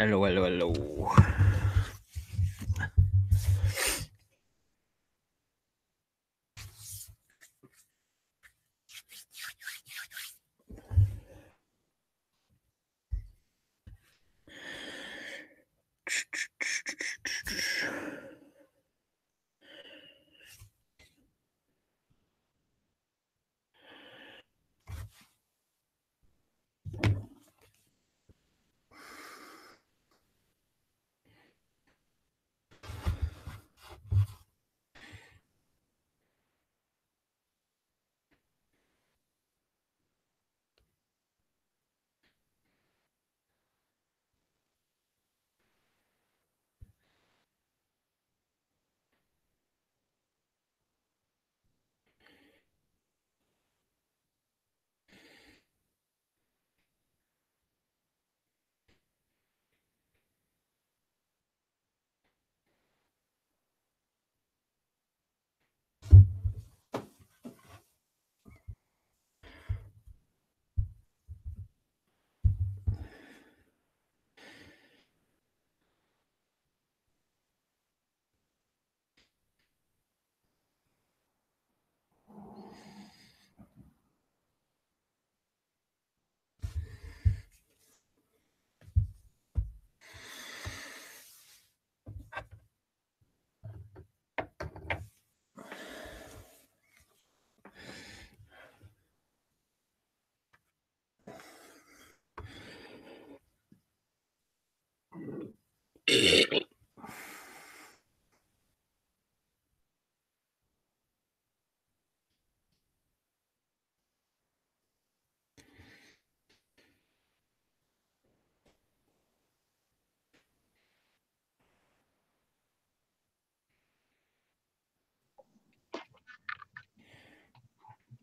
Hello, hello, hello.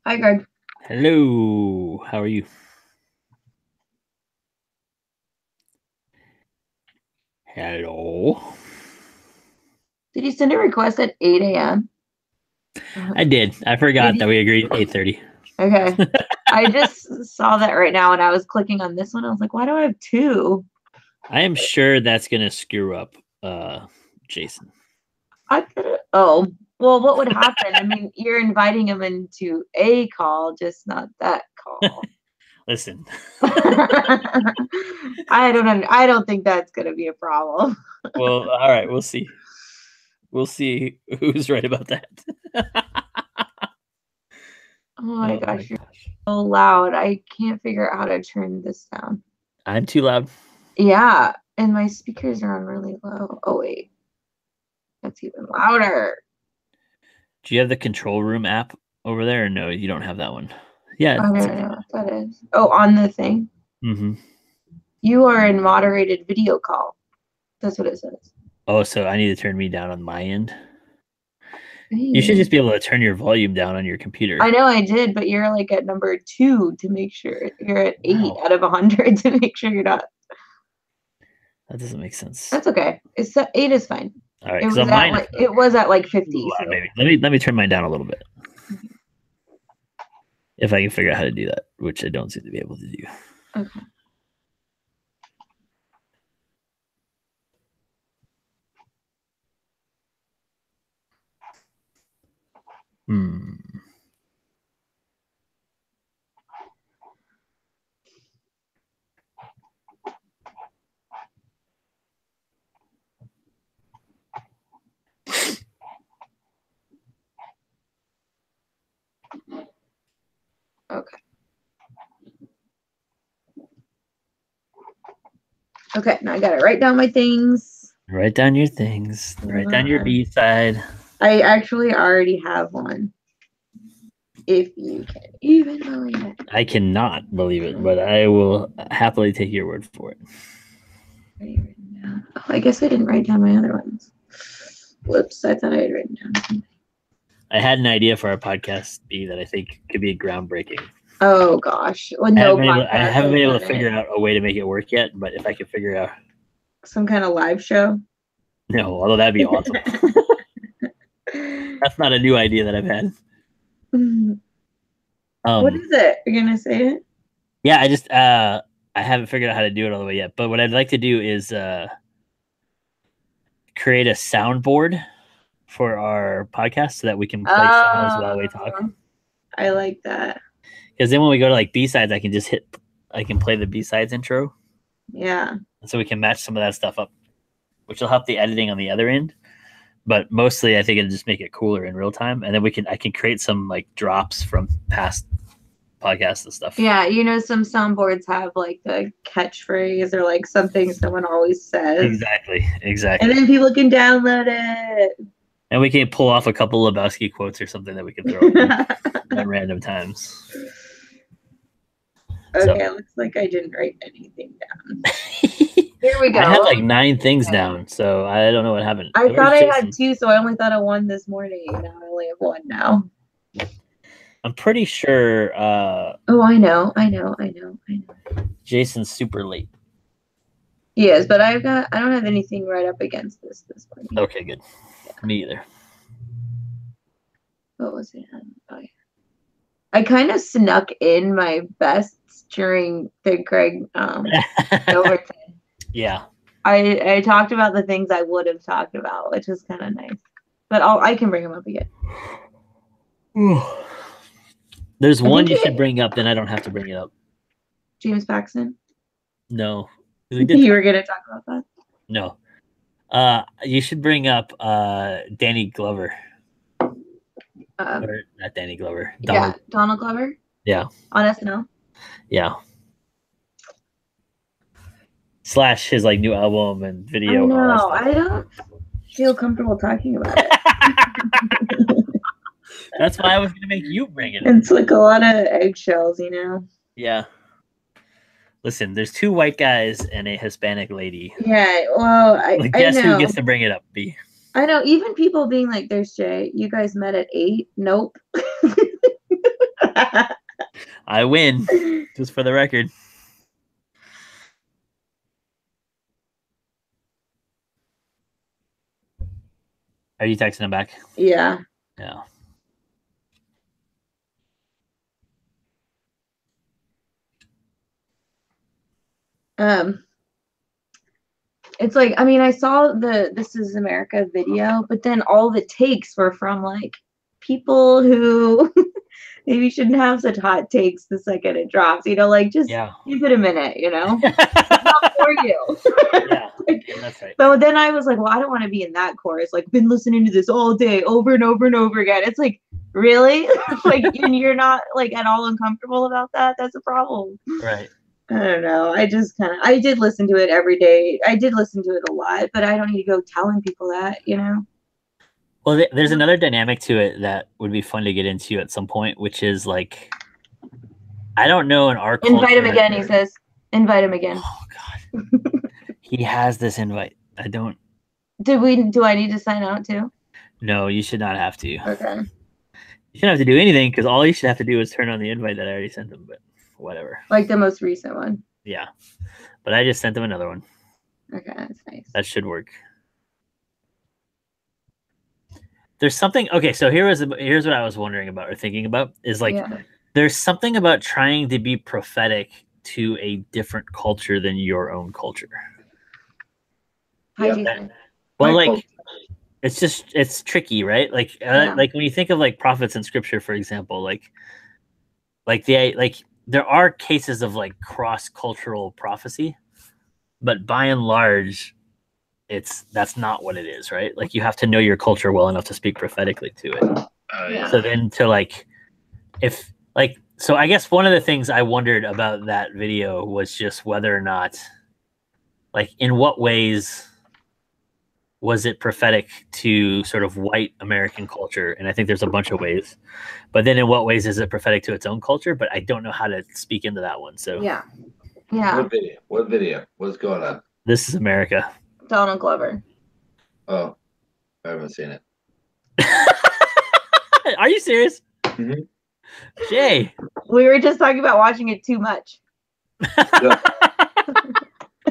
Hi, Greg. Hello. How are you? Hello. Did you send a request at 8 a.m.? I did. I forgot that we agreed 8:30. Okay. I just saw that right now and I was clicking on this one. I was like, why do I have two? I am sure that's gonna screw up Jason. Oh, well, what would happen? I mean, you're inviting him into a call, just not that call. Listen. I don't think that's gonna be a problem. Well, all right, we'll see. We'll see who's right about that. Oh my gosh, you're so loud. I can't figure out how to turn this down. I'm too loud. Yeah, and my speakers are on really low. Oh wait. That's even louder. Do you have the control room app over there? Or no, you don't have that one. Yeah. I don't know what that is. Oh, on the thing. Mm-hmm. You are in moderated video call. That's what it says. Oh, so I need to turn me down on my end. Hey. You should just be able to turn your volume down on your computer. I know I did, but you're like at number 2 to make sure you're at 8 out of 100 to make sure you're not. That doesn't make sense. That's okay. It's 8 is fine. All right, It was at like 50. So. Maybe. Let me turn mine down a little bit. If I can figure out how to do that, which I don't seem to be able to do. Okay. Okay. Okay, now I gotta write down my things. Write down your things. Write down your B side. I actually already have one. If you can even believe it. I cannot believe it, but I will happily take your word for it. Oh, I guess I didn't write down my other ones. Whoops, I thought I had written down something. I had an idea for our podcast B that I think could be groundbreaking. Oh gosh. Well, I haven't been able to figure out a way to make it work yet, but if I could figure out some kind of live show. No, although that'd be awesome. That's not a new idea that I've had. What is it? You're gonna say it? Yeah, I just I haven't figured out how to do it all the way yet. But what I'd like to do is create a soundboard for our podcast so that we can play songs while we talk. Oh, I like that. Because then when we go to like B-sides, I can play the B-sides intro. Yeah. So we can match some of that stuff up, which will help the editing on the other end. But mostly I think it'll just make it cooler in real time. And then I can create some like drops from past podcasts and stuff. Yeah, you know, some soundboards have like the catchphrase or like something someone always says. Exactly. And then people can download it. And we can pull off a couple Lebowski quotes or something that we can throw in at random times. Okay, so. Looks like I didn't write anything down. Here we go. I had like 9 things down, so I don't know what happened. I thought I had 2, so I only thought of 1 this morning. Now I only have 1 now. I'm pretty sure. Oh, I know. Jason's super late. He is, but I don't have anything right up against this morning. Okay, good. Yeah. Me either. What was it? Oh, yeah. I kind of snuck in my bests during the Greg Overton. Yeah. I talked about the things I would have talked about, which was kind of nice. But I can bring them up again. There's one you should bring up, then I don't have to bring it up. James Paxton? No. You were going to talk about that? No. You should bring up Danny Glover. Or not Danny Glover. Donald Glover? Yeah. On SNL? Yeah. / his like new album and video. No, I don't feel comfortable talking about it. That's why I was going to make you bring it. It's like a lot of eggshells, you know? Yeah. Listen, there's 2 white guys and a Hispanic lady. Yeah, well, guess who gets to bring it up, B? I know, even people being like, there's Jay, you guys met at 8? Nope. I win, just for the record. Are you texting him back? Yeah. Yeah. It's like, I mean, I saw the This Is America video, but then all the takes were from like people who maybe shouldn't have such hot takes the second it drops, you know, like just give it a minute, you know? It's not for you. Yeah, that's right. So then I was like, well, I don't want to be in that chorus. Like, been listening to this all day, over and over and over again. It's like, really? Like, and you're not like at all uncomfortable about that? That's a problem. Right. I don't know. I did listen to it every day. I did listen to it a lot, but I don't need to go telling people that, you know? Well, there's another dynamic to it that would be fun to get into at some point, which is like, I don't know in our culture. Invite him again, he says. Invite him again. Oh, God. He has this invite. I don't. Do I need to sign out too? No, you should not have to. Okay. You shouldn't have to do anything because all you should have to do is turn on the invite that I already sent him, but whatever. Like the most recent one. Yeah. But I just sent him another one. Okay, that's nice. That should work. There's something. Okay, so here's what I was wondering about or thinking about is like there's something about trying to be prophetic to a different culture than your own culture. How do you think? Well, like it's tricky, right? Like like when you think of like prophets in scripture, for example, like there are cases of like cross-cultural prophecy, but by and large, that's not what it is, right? Like you have to know your culture well enough to speak prophetically to it. So then to like, so I guess one of the things I wondered about that video was just whether or not, like, in what ways was it prophetic to sort of white American culture? And I think there's a bunch of ways. But then in what ways is it prophetic to its own culture? But I don't know how to speak into that one. So yeah. What video? What's going on? This Is America. Donald Glover. Oh, I haven't seen it. Are you serious? Mm-hmm. Jay. We were just talking about watching it too much.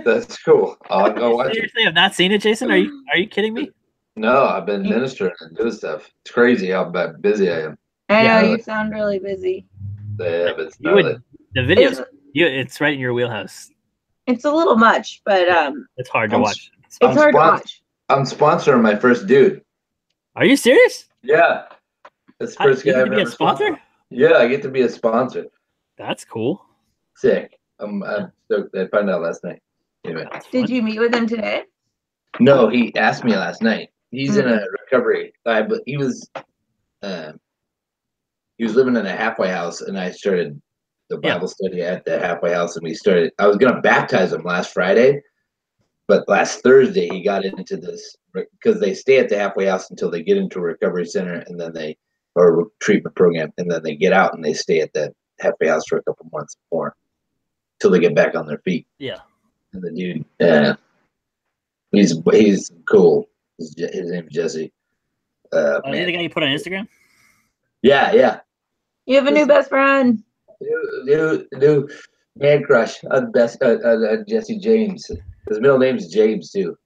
That's cool. I'll go watch Seriously, I've not seen it, Jason. Are you kidding me? No, I've been ministering and doing stuff. It's crazy how busy I am. I know you sound really busy. Yeah, but it's not the videos It's right in your wheelhouse. It's a little much, but It's hard to I'm watch. it's hard to watch. I'm sponsoring my first dude. Are you serious? Yeah. That's the first You guy get I've to be a ever sponsor? sponsored. Yeah, I get to be a sponsor. That's cool. Sick. I'm stoked. I found out last night. Anyway. Did you meet with him today? No, he asked me last night. He's in a recovery. But he was living in a halfway house, and I started the Bible study at the halfway house, and I was gonna baptize him last Friday, but last Thursday he got into this because they stay at the halfway house until they get into a recovery center, and then or a treatment program, and then they get out and they stay at the halfway house for a couple months more till they get back on their feet. Yeah. And the dude, he's cool. His name's Jesse. Oh, is he the guy you put on Instagram? Yeah. You have a new best friend. New man crush on Jesse James. His middle name's James too.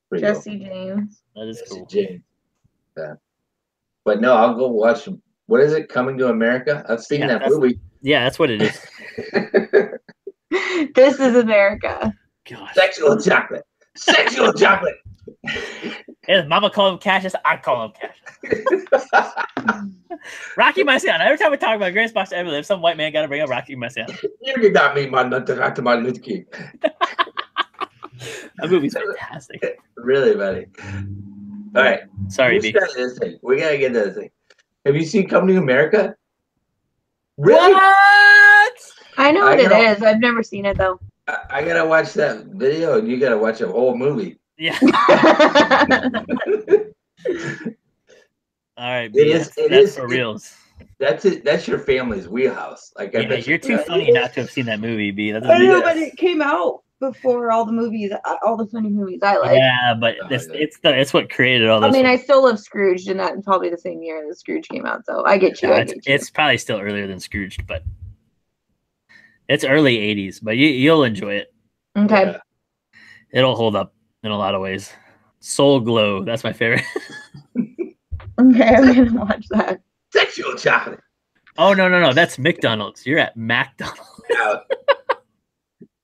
Pretty Jesse James. That is Jesse cool. James. Yeah. But no, I'll go watch. What is it? Coming to America? I've seen that movie. Yeah, that's what it is. This is America. Gosh. Sexual chocolate. Sexual chocolate. If Mama call him Cassius, I call him Cassius. Rocky Marciano. Every time we talk about greatest boxer ever lived, some white man got to bring up Rocky Marciano. You did not mean my Martin King. That movie's fantastic. Really, buddy. All right. Sorry, B. We gotta get this thing. Have you seen Coming to America? Really? What? I know what it is. I've never seen it though. I gotta watch that video, and you gotta watch the whole movie. Yeah. All right, that's for reals. That's it. That's your family's wheelhouse. Like, yeah, you're too funny not to have seen that movie, B. That I know, but it came out before all the funny movies I like. Yeah, but it's what created all those. I mean, I still love Scrooge, and that's probably the same year that Scrooge came out. So I get you. Yeah, it's probably still earlier than Scrooged, but it's early '80s. But you'll enjoy it. Okay. Yeah. It'll hold up in a lot of ways. Soul Glow, that's my favorite. Okay, I'm gonna watch that. Sexual chocolate. Oh no, that's McDonald's. You're at McDonald's.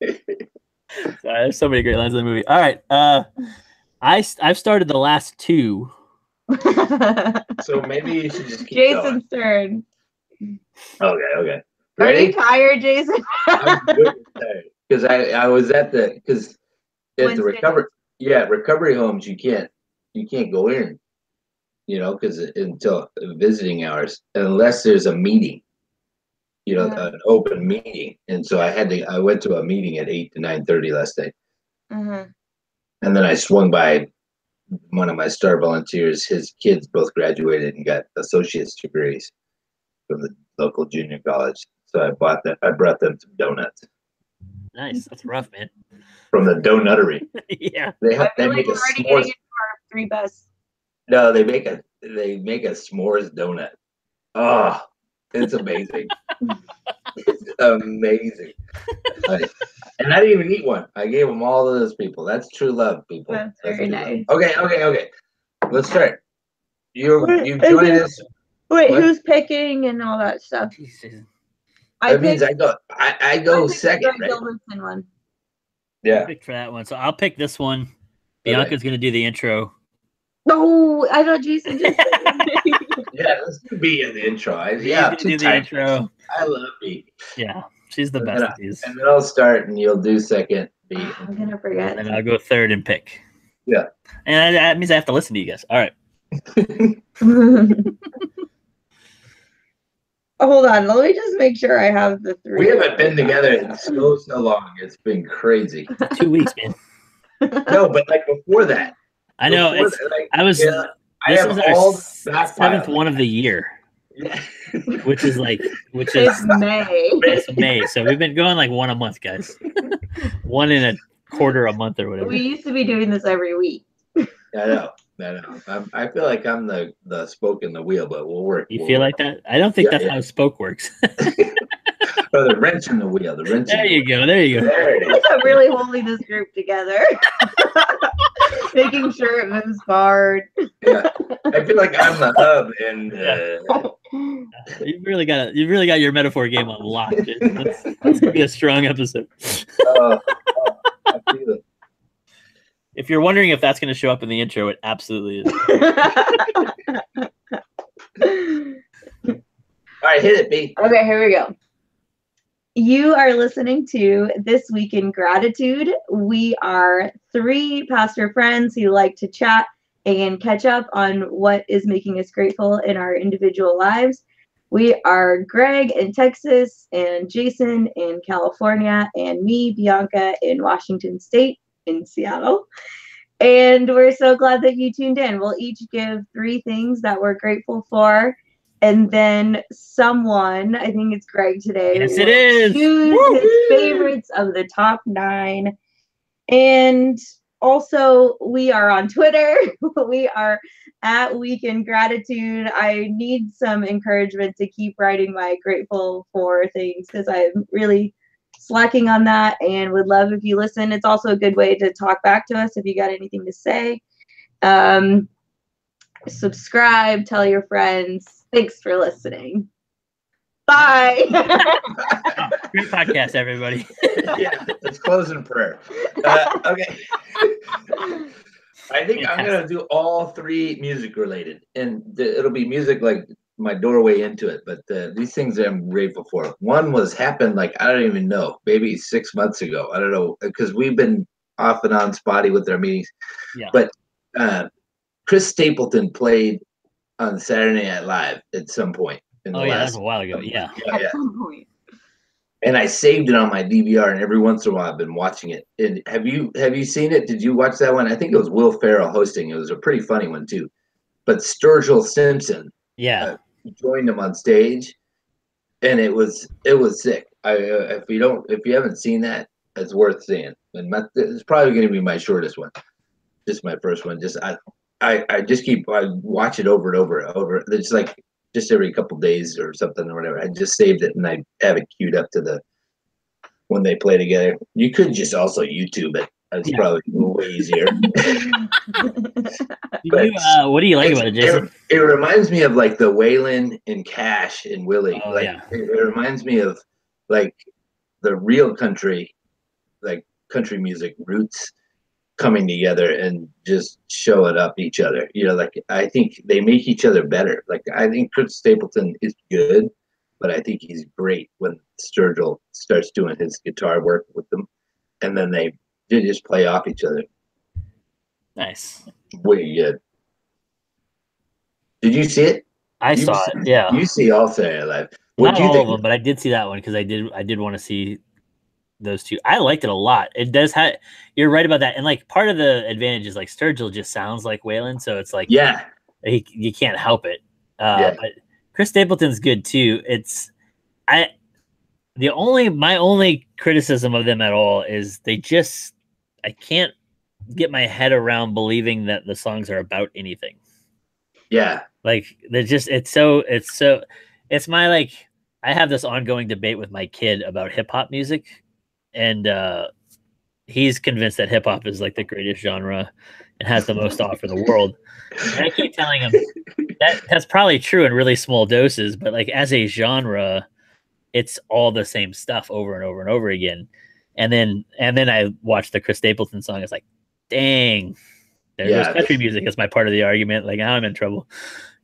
Sorry, there's so many great lines in the movie. All right, I've started the last two. So maybe you should just keep Jason's going. turn. Okay. Are you tired, Jason? I'm tired because I was at the recovery homes. You can't go in. Because until visiting hours, unless there's a meeting, an open meeting. And so I went to a meeting at 8 to 9:30 last night. Mm-hmm. And then I swung by one of my star volunteers. His kids both graduated and got associate's degrees from the local junior college. So I brought them some donuts. Nice. That's rough, man. From the donuttery. Yeah. They make a s'mores. Three best. No, they make a s'mores donut. Oh, it's amazing. It's amazing. And I didn't even eat one. I gave them all to those people. That's true love, people. That's very nice. Okay. Let's start. You join us. Wait, who's picking and all that stuff? That means I go second, right? One. Yeah. Pick for that one. So I'll pick this one. Bianca's gonna do the intro. No, I thought Jason just. Yeah, let's do B in the intro. Do the intro. I love B. Yeah, she's the best at these. And then I'll start, and you'll do second. B. I'm gonna forget. And I'll go third and pick. Yeah. And that means I have to listen to you guys. All right. Hold on, let me just make sure I have the three. We haven't been together in so long. It's been crazy. 2 weeks, man. No, but like before that. I know. This is our seventh one of the year. Yeah. Which is May. It's May. So we've been going like one a month, guys. One in a quarter a month or whatever. We used to be doing this every week. I know. I feel like I'm the spoke in the wheel, but we'll work. You feel like that? I don't think that's how spoke works. Or the wrench in the wheel. There you go. There it is. I'm really holding this group together. Making sure it moves forward. Yeah. I feel like I'm the hub, and you've really got your metaphor game on lock. That's gonna be a strong episode. I feel it. If you're wondering if that's going to show up in the intro, it absolutely is. All right, hit it, B. Okay, here we go. You are listening to This Week in Gratitude. We are 3 pastor friends who like to chat and catch up on what is making us grateful in our individual lives. We are Greg in Texas, and Jason in California, and me, Bianca, in Washington State, in Seattle. And we're so glad that you tuned in. We'll each give 3 things that we're grateful for. And then someone, I think it's Greg today, yes, it is. choose his favorites of the top 9. And also, we are on Twitter. We are at Week in Gratitude. I need some encouragement to keep writing my grateful for things because I'm really slacking on that and would love if you listen. It's also a good way to talk back to us if you got anything to say. Subscribe, tell your friends. Thanks for listening. Bye. Great podcast, everybody. Yeah, let's close in prayer. Okay. I think I'm going to do all 3 music related, and it'll be music like my doorway into it. But these things that I'm grateful for. One happened like, I don't even know, maybe 6 months ago. I don't know, because we've been off and on spotty with our meetings. Yeah. But Chris Stapleton played on Saturday Night Live at some point. Oh yeah, that was a while ago. Yeah. At some point. And I saved it on my DVR, and every once in a while I've been watching it. And have you seen it? Did you watch that one? I think it was Will Ferrell hosting. It was a pretty funny one too. But Sturgill Simpson, joined him on stage, and it was sick. If you haven't seen that, it's worth seeing. And it's probably going to be my shortest one, just my first one. I watch it over and over and over. It's like just every couple days or something or whatever. I just saved it and I have it queued up to when they play together. You could just also YouTube it. It's probably way easier. What do you like about it, Jason? It reminds me of like the Waylon and Cash and Willie. Oh, it reminds me of like the real country, like country music roots coming together and just showing up each other. Like I think they make each other better. Like I think Chris Stapleton is good, but I think he's great when Sturgill starts doing his guitar work with them, and then they just play off each other. Nice. Way good. Did you see it? I saw it. Yeah. You see all Saturday Night Live. Not all of them, but I did see that one because I did want to see those 2. I liked it a lot. It does have. You're right about that, and like part of the advantage is like Sturgill just sounds like Waylon, so it's like you can't help it. But Chris Stapleton's good too. My only criticism of them at all is I can't get my head around believing that the songs are about anything. Yeah. Like it's my like, I have this ongoing debate with my kid about hip hop music, and he's convinced that hip hop is like the greatest genre and has the most to offer the world. And I keep telling him that's probably true in really small doses, but like as a genre, it's all the same stuff over and over and over again. And then I watched the Chris Stapleton song. It's like, dang, there goes country music. That's my part of the argument. Like now I'm in trouble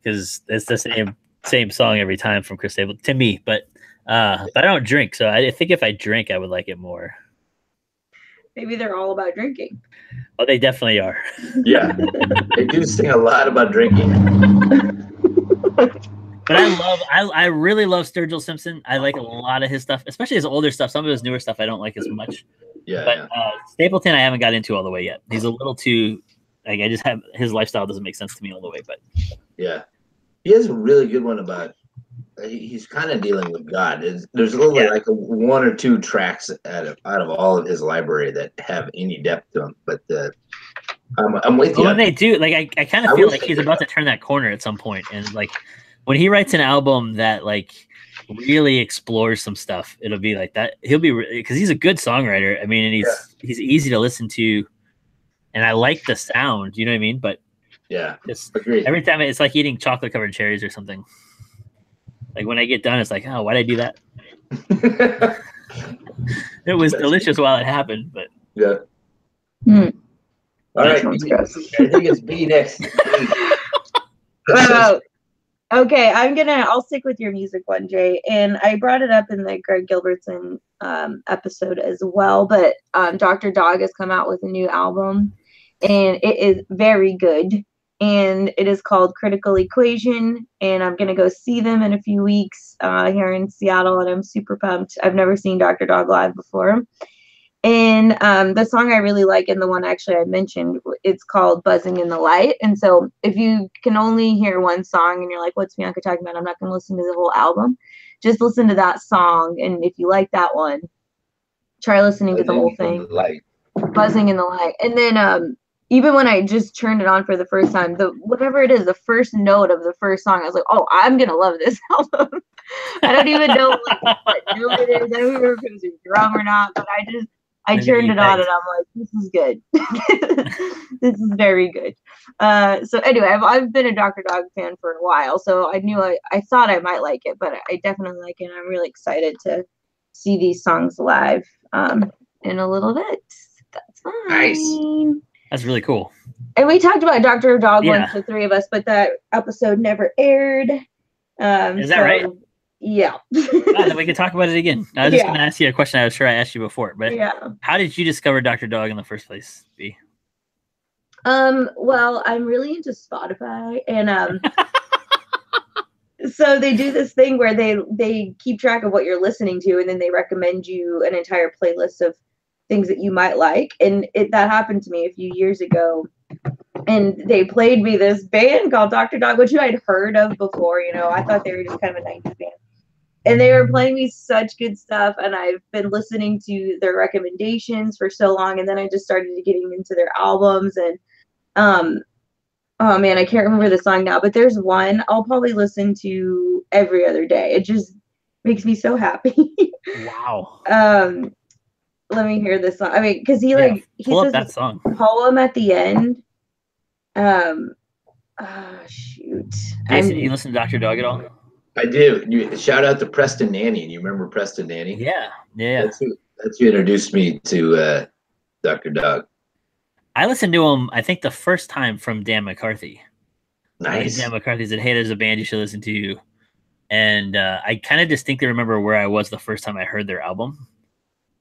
because it's the same song every time from Chris Stapleton to me. But I don't drink, so I think if I drink, I would like it more. Maybe they're all about drinking. Oh, they definitely are. Yeah, they do sing a lot about drinking. But I really love Sturgill Simpson. I like a lot of his stuff, especially his older stuff. Some of his newer stuff I don't like as much. But Stapleton I haven't got into all the way yet. He's a little too like his lifestyle doesn't make sense to me all the way. But yeah, he has a really good one about he's kind of dealing with God. There's literally like 1 or 2 tracks out of all of his library that have any depth to them. But I'm with you. When they do, like I kind of feel like he's about to turn that corner at some point, and like when he writes an album that like really explores some stuff, it'll be like that. He'll be because he's a good songwriter. I mean, and he's easy to listen to, and I like the sound. You know what I mean? But Yeah. Just Agreed. every time it's like eating chocolate covered cherries or something. Like when I get done, it's like, oh, why'd I do that? It was delicious while it happened, but Yeah. All That right. sounds gross. I think it's B next. B. Okay, I'll stick with your music one, Jay. And I brought it up in the Greg Gilbertson episode as well, but Dr. Dog has come out with a new album and it is very good. And it is called Critical Equation. And I'm gonna go see them in a few weeks here in Seattle, and I'm super pumped. I've never seen Dr. Dog live before. And the song I really like, and the one actually I mentioned, it's called Buzzing in the Light. And so if you can only hear one song and you're like, what's Bianca talking about? I'm not going to listen to the whole album. Just listen to that song. And if you like that one, try listening to the whole thing. Buzzing in the Light. And then even when I just turned it on for the first time, whatever it is, the first note of the first song, I was like, oh, I'm going to love this album. I don't even know like what note it is. I don't remember if it was a drum or not, but I turned it on and I'm like, this is good. This is very good. So anyway, I've been a Dr. Dog fan for a while, so I knew I thought I might like it, but I definitely like it. And I'm really excited to see these songs live in a little bit. That's fine. Nice. That's really cool. And we talked about Dr. Dog once, the three of us, but that episode never aired. Is that right? Yeah. Then we can talk about it again. I was just going to ask you a question I was sure I asked you before, but how did you discover Dr. Dog in the first place, B? Well, I'm really into Spotify, and so they do this thing where they keep track of what you're listening to, and then they recommend you an entire playlist of things that you might like. And that happened to me a few years ago. And they played me this band called Dr. Dog, which I'd heard of before. You know, I thought they were just kind of a 90s band. And they were playing me such good stuff, and I've been listening to their recommendations for so long, and then I just started getting into their albums, and oh man, I can't remember the song now, but there's one I'll probably listen to every other day. It just makes me so happy. Wow. Let me hear this song. I mean, because he pull says up that song. Poem at the end. Shoot. Jason, you listen to Dr. Dog at all? I do. Shout out to Preston Nanny. And you remember Preston Nanny? Yeah. That's who introduced me to Dr. Dog. I listened to him, I think, the first time from Dan McCarthy. Nice. Dan McCarthy said, hey, there's a band you should listen to. And I kind of distinctly remember where I was the first time I heard their album.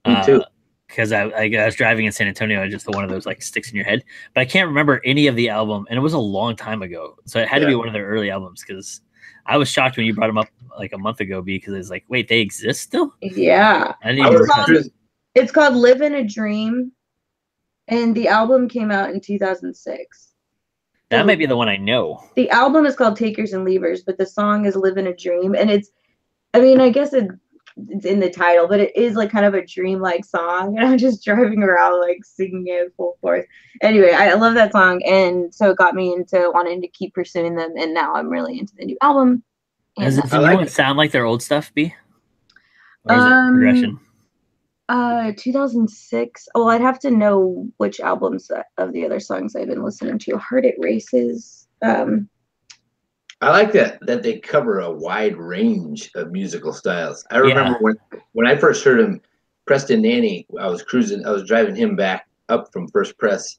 Me too. Because I was driving in San Antonio, and just one of those like sticks in your head. But I can't remember any of the album, and it was a long time ago. So it had to be one of their early albums, because I was shocked when you brought them up like a month ago, because it's like, wait, they exist still? Yeah. It's called Live in a Dream, and the album came out in 2006. That might be the one I know. The album is called Takers and Leavers, but the song is Live in a Dream, and I guess it's in the title, but it is like kind of a dream-like song, and I'm just driving around like singing it full force. Anyway, I love that song, and so it got me into wanting to keep pursuing them, and now I'm really into the new album. Does the new one sound like their old stuff, B? Or is it progression? 2006. Oh, I'd have to know which albums of the other songs I've been listening to. Heart It Races. I like that they cover a wide range of musical styles. I remember when I first heard him, Preston Nanny, I was driving him back up from First Press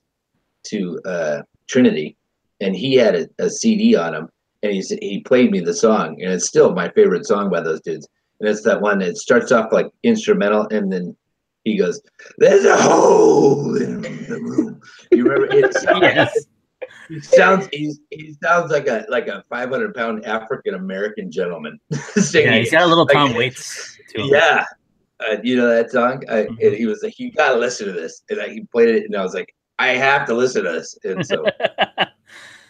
to Trinity, and he had a CD on him, and he played me the song, and it's still my favorite song by those dudes. And it's that one that starts off like instrumental, and then he goes, "There's a hole in the room." You remember it? Yes. He sounds like a 500-pound African American gentleman singing. Yeah, he's got a little Tom Waits to him. Yeah, you know that song. And he was like, "You gotta listen to this," and he played it, and I was like, "I have to listen to this." And so it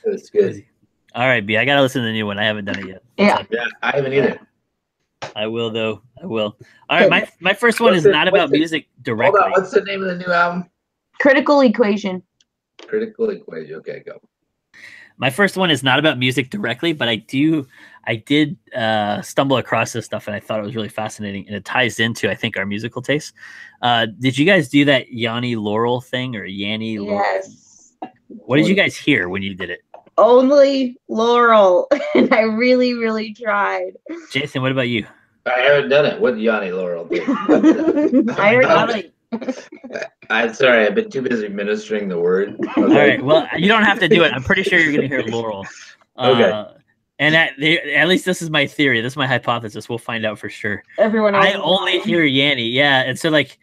was good. Crazy. All right, B, I gotta listen to the new one. I haven't done it yet. Yeah, I haven't either. I will though. I will. All right, my first one is not about music directly. Hold on, what's the name of the new album? Critical Equation. Critical Equation. Okay, go. My first one is not about music directly, but I did stumble across this stuff, and I thought it was really fascinating, and it ties into, I think, our musical taste. Did you guys do that Yanni Laurel thing, or Yanni Laurel? Yes. What did you guys hear when you did it? only Laurel, and I really, really tried. Jason, what about you? I haven't done it. What Yanni Laurel do? I heard I'm nothing. I'm sorry. I've been too busy ministering the word. Okay. All right. Well, you don't have to do it. I'm pretty sure you're going to hear Laurel. Okay. And at least this is my theory. This is my hypothesis. We'll find out for sure. Everyone else. I only hear Yanni. Yeah. And so, like,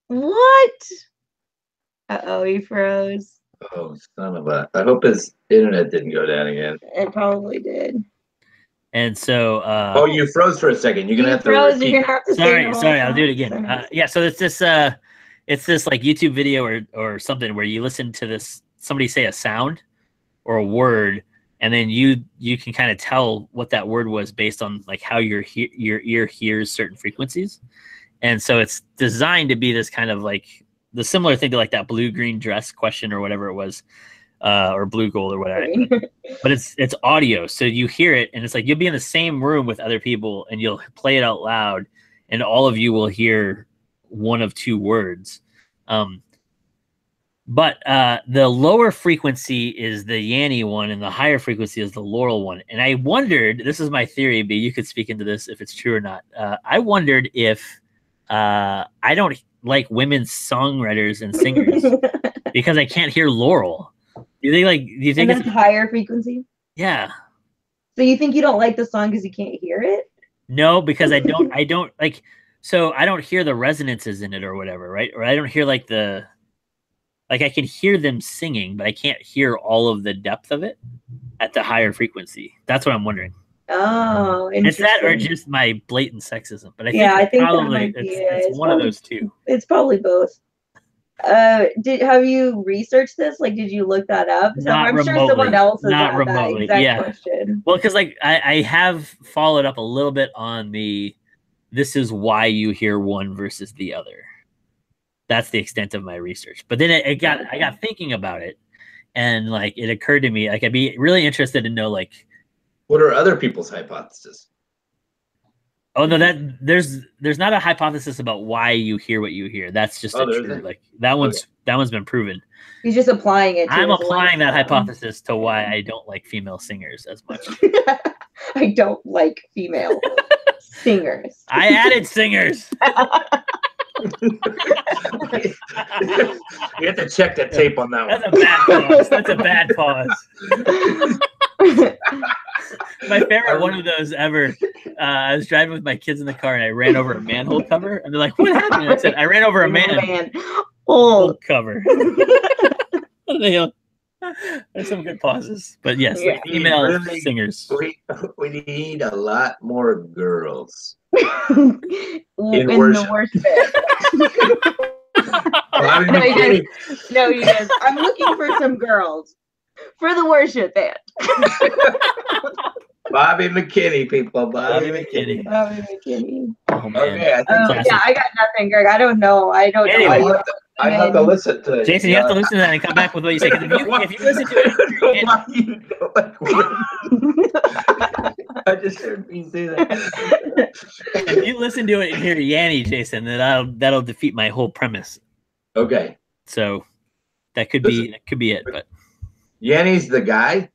what? Uh-oh, he froze. Oh, son of a! I hope his internet didn't go down again. It probably did. and so, Oh, you froze for a second. You're gonna have to froze. repeat. You're gonna have to say sorry, the whole I'll do it again. sentence. Yeah. So it's this like YouTube video or something where you listen to somebody say a sound or a word, and then you can kind of tell what that word was based on like how your ear hears certain frequencies. And so it's designed to be this kind of like the similar thing to like that blue-green dress question or whatever it was, or blue gold or whatever. But it's audio, so you hear it, and it's like you'll be in the same room with other people, and you'll play it out loud, and all of you will hear one of two words. But the lower frequency is the Yanni one, and the higher frequency is the Laurel one. And I wondered, this is my theory, but you could speak into this if it's true or not. I wondered if I don't like women's songwriters and singers because I can't hear Laurel. Do you think and that's higher frequency? Yeah. So you think you don't like the song because you can't hear it? No, because I don't like, so I don't hear the resonances in it or whatever, right? Or I don't hear like I can hear them singing, but I can't hear all of the depth of it at the higher frequency. That's what I'm wondering. Oh, Is that or just my blatant sexism? But I think probably it's one of those two. It's probably both. Have you researched this? Like, did you look that up? Not I'm sure someone else has not had remotely. that exact Yeah. question. Well, because like I have followed up a little bit on this is why you hear one versus the other. That's the extent of my research. But then I got thinking about it, and like it occurred to me, like I'd be really interested to know like, what are other people's hypotheses? Oh no, there's not a hypothesis about why you hear what you hear. That's just like that one's been proven. He's just applying it. I'm applying that hypothesis to why I don't like female singers as much. I don't like female singers. I added singers. You have to check that tape on that one. That's a bad pause. My favorite one of those ever. I was driving with my kids in the car and I ran over a manhole cover, and they're like, "What happened?" I said, "I ran over a manhole cover." There's some good pauses, but yes, yeah, female singers. We need a lot more girls. in the worst bit. No, he does. I'm looking for some girls for the worship band. Bobby McKinney, people. Bobby McKinney. Oh, man. Okay, I got nothing, Greg. I don't know. Anyway, I have to listen to it. Jason, you have to listen to that and come back with what you say. If you listen to it, I just heard me say that. If you listen to it and hear Yanni, Jason, then that'll defeat my whole premise. Okay. So that could be it. But Yanni's the guy.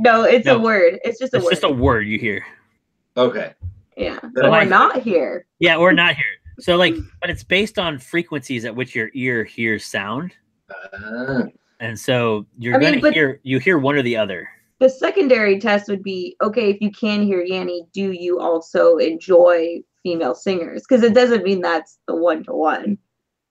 No, it's a word. It's just a word. It's just a word you hear. Okay. Yeah. Or not here. Yeah, or not here. So like, but it's based on frequencies at which your ear hears sound. And so you hear one or the other. The secondary test would be, okay, if you can hear Yanni, do you also enjoy female singers? Because it doesn't mean that's the one-to-one.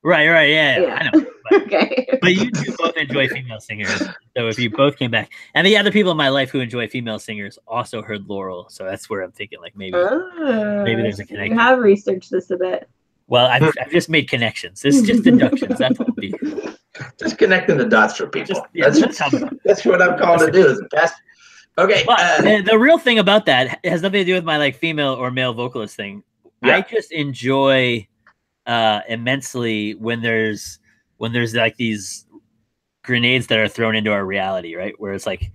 Right, yeah. I know. But, okay. But you two both enjoy female singers. So if you both came back, and the other people in my life who enjoy female singers also heard Laurel. So that's where I'm thinking like maybe there's a connection. You have researched this a bit. Well, I've just made connections. This is just deductions. That's what it'll be. Just connecting the dots for people. That's what I'm called to do. Is pass. Okay. But the real thing about that has nothing to do with my like female or male vocalist thing. Yeah. I just enjoy immensely when there's like these grenades that are thrown into our reality, right? Where it's like,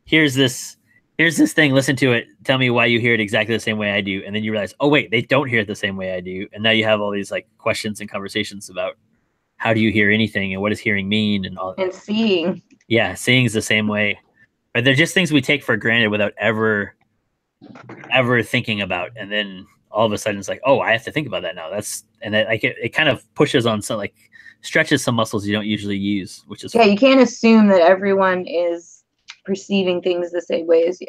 here's this thing, listen to it, tell me why you hear it exactly the same way I do, and then you realize, oh wait, they don't hear it the same way I do, and now you have all these like questions and conversations about how do you hear anything and what does hearing mean and all that. And seeing. Yeah, seeing's the same way. But they're just things we take for granted without ever thinking about. And then all of a sudden it's like, oh, I have to think about that now. It kind of pushes on some, like, stretches some muscles you don't usually use, which is Yeah, you can't assume that everyone is perceiving things the same way as you.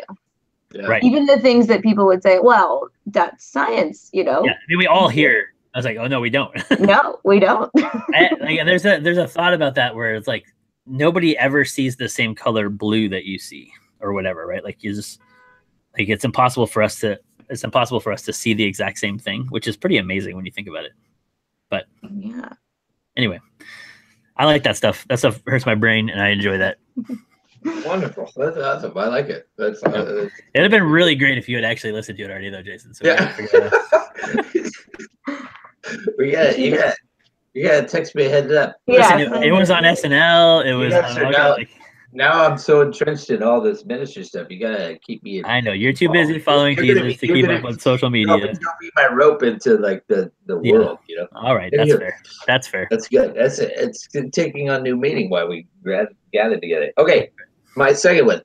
Yeah. right. Even the things that people would say, well, that's science, Yeah, I mean, we all hear. I was like, oh no, we don't. No, we don't. There's a thought about that where it's like nobody ever sees the same color blue that you see or whatever, right? Like you just like it's impossible for us to see the exact same thing, which is pretty amazing when you think about it. But Yeah. anyway, I like that stuff. That stuff hurts my brain, and I enjoy that. Wonderful. That's awesome. I like it. It'd have been really great if you had actually listened to it already, though, Jason. So yeah. You gotta text me a heads up. Yeah. Listen, it was on SNL. It was on now I'm so entrenched in all this ministry stuff. You gotta keep me. I know you're too busy following Jesus to keep up with social media. You'll be my rope into like the world, you know. All right, that's fair. That's fair. That's good. It's taking on new meaning while we gathered together. Okay, my second one.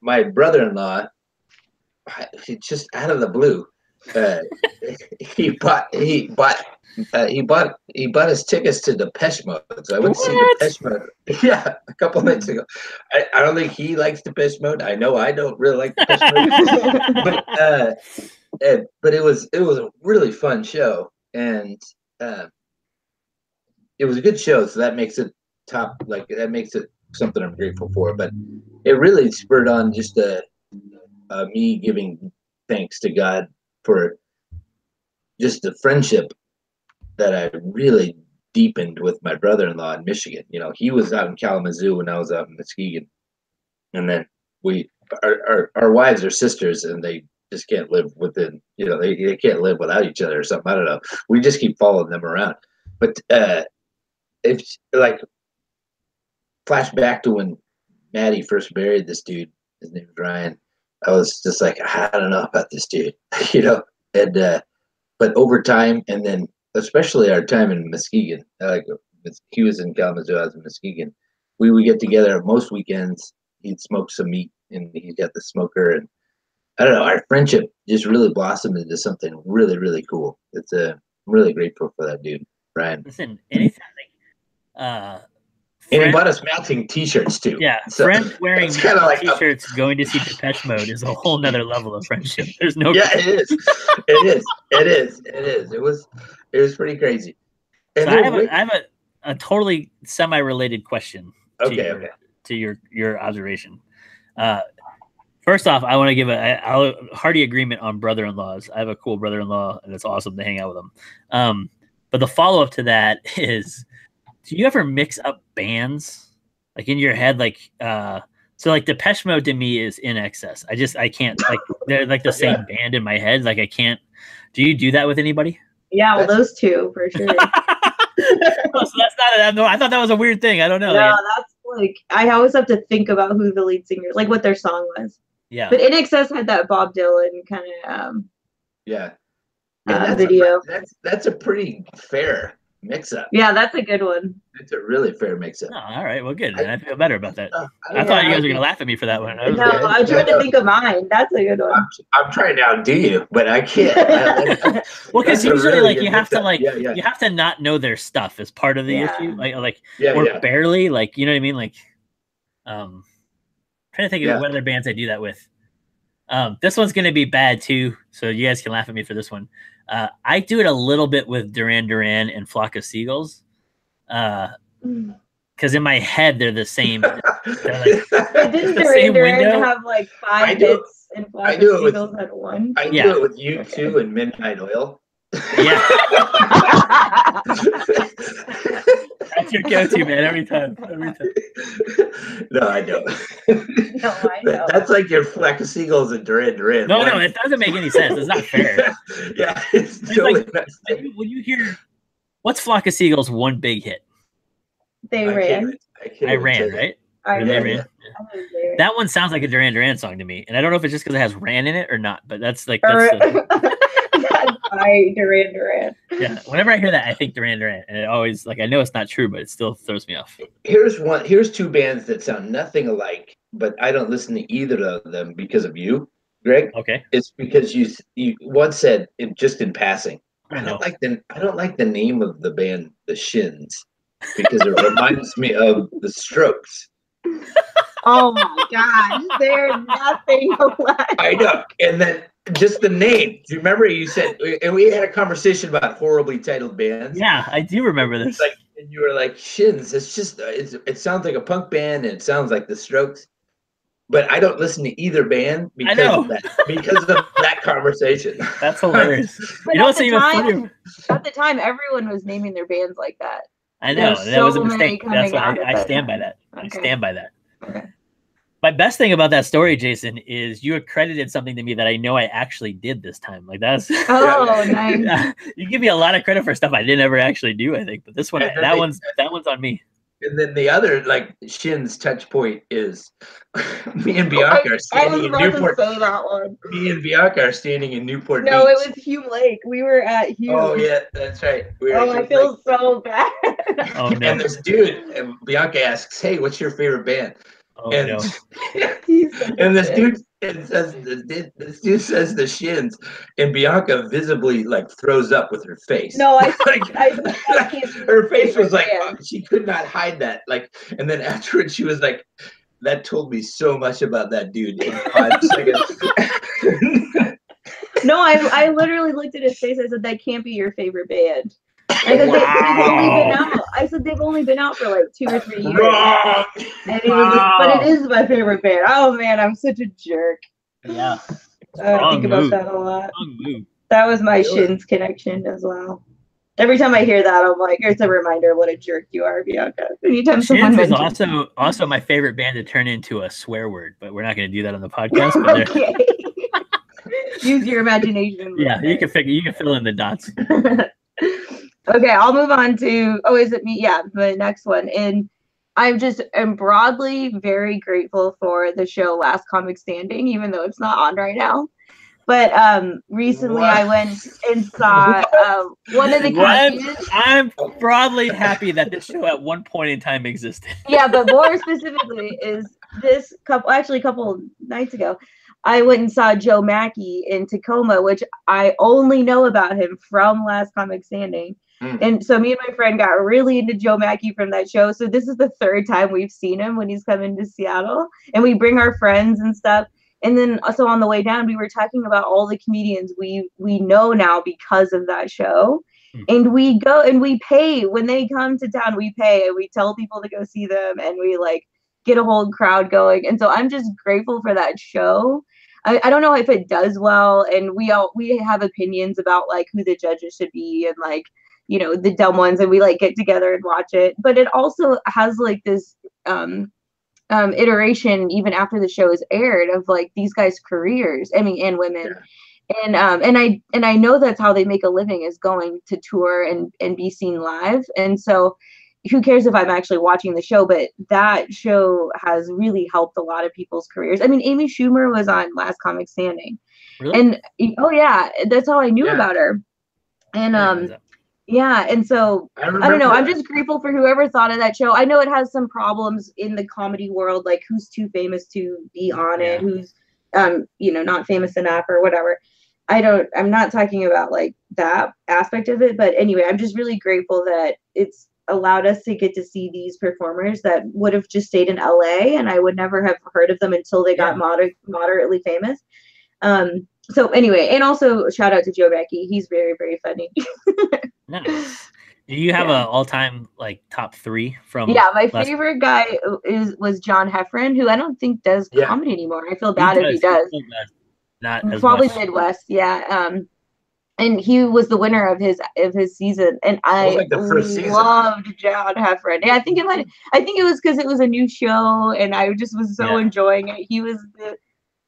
My brother-in-law, just out of the blue, he bought his tickets to Depeche Mode. So I went to see Depeche Mode. Yeah, a couple nights ago. I don't think he likes Depeche Mode. I know I don't really like Depeche Mode. but it was a really fun show, and it was a good show. So that makes it top. Like that makes it something I'm grateful for. But it really spurred on just me giving thanks to God for just the friendship that I really deepened with my brother-in-law in Michigan. You know, he was out in Kalamazoo and I was out in Muskegon. And then our wives are sisters and they just can't live within, you know, they can't live without each other or something. I don't know. We just keep following them around. But it's like flash back to when Maddie first married this dude, his name is Ryan. I was just like, I don't know about this dude, you know, and but over time, and then especially our time in Muskegon, like he was in Kalamazoo, I was in Muskegon. We would get together most weekends. He'd smoke some meat, and he's got the smoker, and I don't know. Our friendship just really blossomed into something really, really cool. I'm really grateful for that dude, Ryan. Listen, anything and he bought us matching T-shirts too. Yeah, so friends wearing like T-shirts going to see Depeche Mode is a whole nother level of friendship. There's no. Yeah, it is. It was pretty crazy. And so I have a totally semi-related question. To your observation. First off, I want to give a hearty agreement on brother-in-laws. I have a cool brother-in-law, and it's awesome to hang out with him. But the follow-up to that is, do you ever mix up bands like in your head? Like, so like Depeche Mode to me is In Excess. I can't, like, they're like the same band in my head. Like I can't, do you do that with anybody? Yeah, well, those two for sure. Oh, so that's not I thought that was a weird thing. I don't know. No, that's like, I always have to think about who the lead singer, like what their song was. Yeah. But In Excess had that Bob Dylan kind of video. That's a pretty fair mix-up. Yeah, that's a good one. It's a really fair mix-up. Oh, all right, well, good. I feel better about that. I thought you guys were gonna laugh at me for that one. I'm trying to think of mine. That's a good one. I'm trying to outdo you, but I can't. Well, because usually, really, like, you have to you have to not know their stuff as part of the issue, or barely, like, you know what I mean, like, trying to think of what other bands I do that with. This one's gonna be bad too, so you guys can laugh at me for this one. I do it a little bit with Duran Duran and Flock of Seagulls, because in my head they're the same. They're like, didn't Duran Duran have like 5 hits and Flock of Seagulls had 1? I do it with U2 and Midnight Oil. Yeah. That's your go-to, man, every time. No, I don't. No, I know. That's like your Flock of Seagulls and Duran Duran. No, it doesn't make any sense. It's not fair. Yeah, it's totally like, when you hear, what's Flock of Seagulls' one big hit? They Ran. I Ran, right? I Ran. That one sounds like a Duran Duran song to me, and I don't know if it's just because it has Ran in it or not, but that's like by Duran Duran. Yeah, whenever I hear that, I think Duran Duran, and it always like I know it's not true, but it still throws me off. Here's two bands that sound nothing alike, but I don't listen to either of them because of you, Greg. Okay. It's because you once said just in passing. I don't like the name of the band, the Shins, because it reminds me of the Strokes. Oh my gosh, they're nothing alike. I know. And then just the name. Do you remember you said, and we had a conversation about horribly titled bands? Yeah, I do remember this. Like, and you were like, Shins, it's just, it sounds like a punk band and it sounds like the Strokes. But I don't listen to either band because of that conversation. That's hilarious. You know what's even funnier? At the time, everyone was naming their bands like that. I know. That was a mistake. That's why I stand by that. Okay. I stand by that. Okay. My best thing about that story, Jason, is you accredited something to me that I know I actually did this time. Like that's nice. You give me a lot of credit for stuff I didn't ever actually do, I think. But this one, that one's on me. And then the other like Shin's touch point is me and Bianca are standing in Newport. Me and Bianca are standing in Newport. No, Beach. It was Hume Lake. We were at Hume. Oh yeah, that's right. I feel so bad. Oh no. And this dude, and Bianca asks, "Hey, what's your favorite band?" Oh no. And this dude says the Shins, and Bianca visibly like throws up with her face. No, I her face was like she could not hide that. Like, and then afterwards she was like, "That told me so much about that dude in 5 seconds." No, I literally looked at his face. I said, "That can't be your favorite band." I said, they've only been out. I said they've only been out for like 2 or 3 years. Wrong. And he was like, but it is my favorite band. Oh man, I'm such a jerk. Yeah. I think about that a lot. That was my Shins connection as well. Every time I hear that, I'm like, it's a reminder of what a jerk you are, Bianca. Anytime someone Shins is also my favorite band to turn into a swear word, but we're not going to do that on the podcast. Okay. Use your imagination. Yeah, you can fill in the dots. Okay, I'll move on to, is it me? Yeah, the next one. And I just am broadly very grateful for the show Last Comic Standing, even though it's not on right now. But recently I went and saw one of the comedians. I'm broadly happy that this show at one point in time existed. Yeah, but more specifically is this couple, actually a couple nights ago, I went and saw Joe Mackey in Tacoma, which I only know about him from Last Comic Standing. And so me and my friend got really into Joe Mackey from that show. So this is the 3rd time we've seen him when he's coming to Seattle, and we bring our friends and stuff. And then also on the way down, we were talking about all the comedians we know now because of that show. And we go and we pay when they come to town. We pay and we tell people to go see them, and we like get a whole crowd going. And so I'm just grateful for that show. I don't know if it does well, and we have opinions about like who the judges should be and like, you know, the dumb ones, and we like get together and watch it. But it also has like this iteration even after the show is aired of like these guys' careers. I mean, and women. Yeah. And I know that's how they make a living, is going to tour and be seen live. And so who cares if I'm actually watching the show, but that show has really helped a lot of people's careers. I mean, Amy Schumer was on Last Comic Standing. Really? And yeah, that's how I knew about her. And yeah, and so I don't know. I'm just grateful for whoever thought of that show. I know it has some problems in the comedy world, like who's too famous to be on it, who's you know, not famous enough or whatever. I'm not talking about like that aspect of it, but anyway, I'm just really grateful that it's allowed us to get to see these performers that would have just stayed in LA, and I would never have heard of them until they got moderately famous. So anyway, and also shout out to Joe Mackey. He's very, very funny. Nice. Do you have a all-time like top 3 from? Yeah, my favorite guy was John Heffron, who I don't think does comedy anymore. I feel bad if he does. Not as probably much. Midwest, yeah. And he was the winner of his season, and I loved John Heffron. Yeah, I think it was because it was a new show, and I just was so enjoying it. He was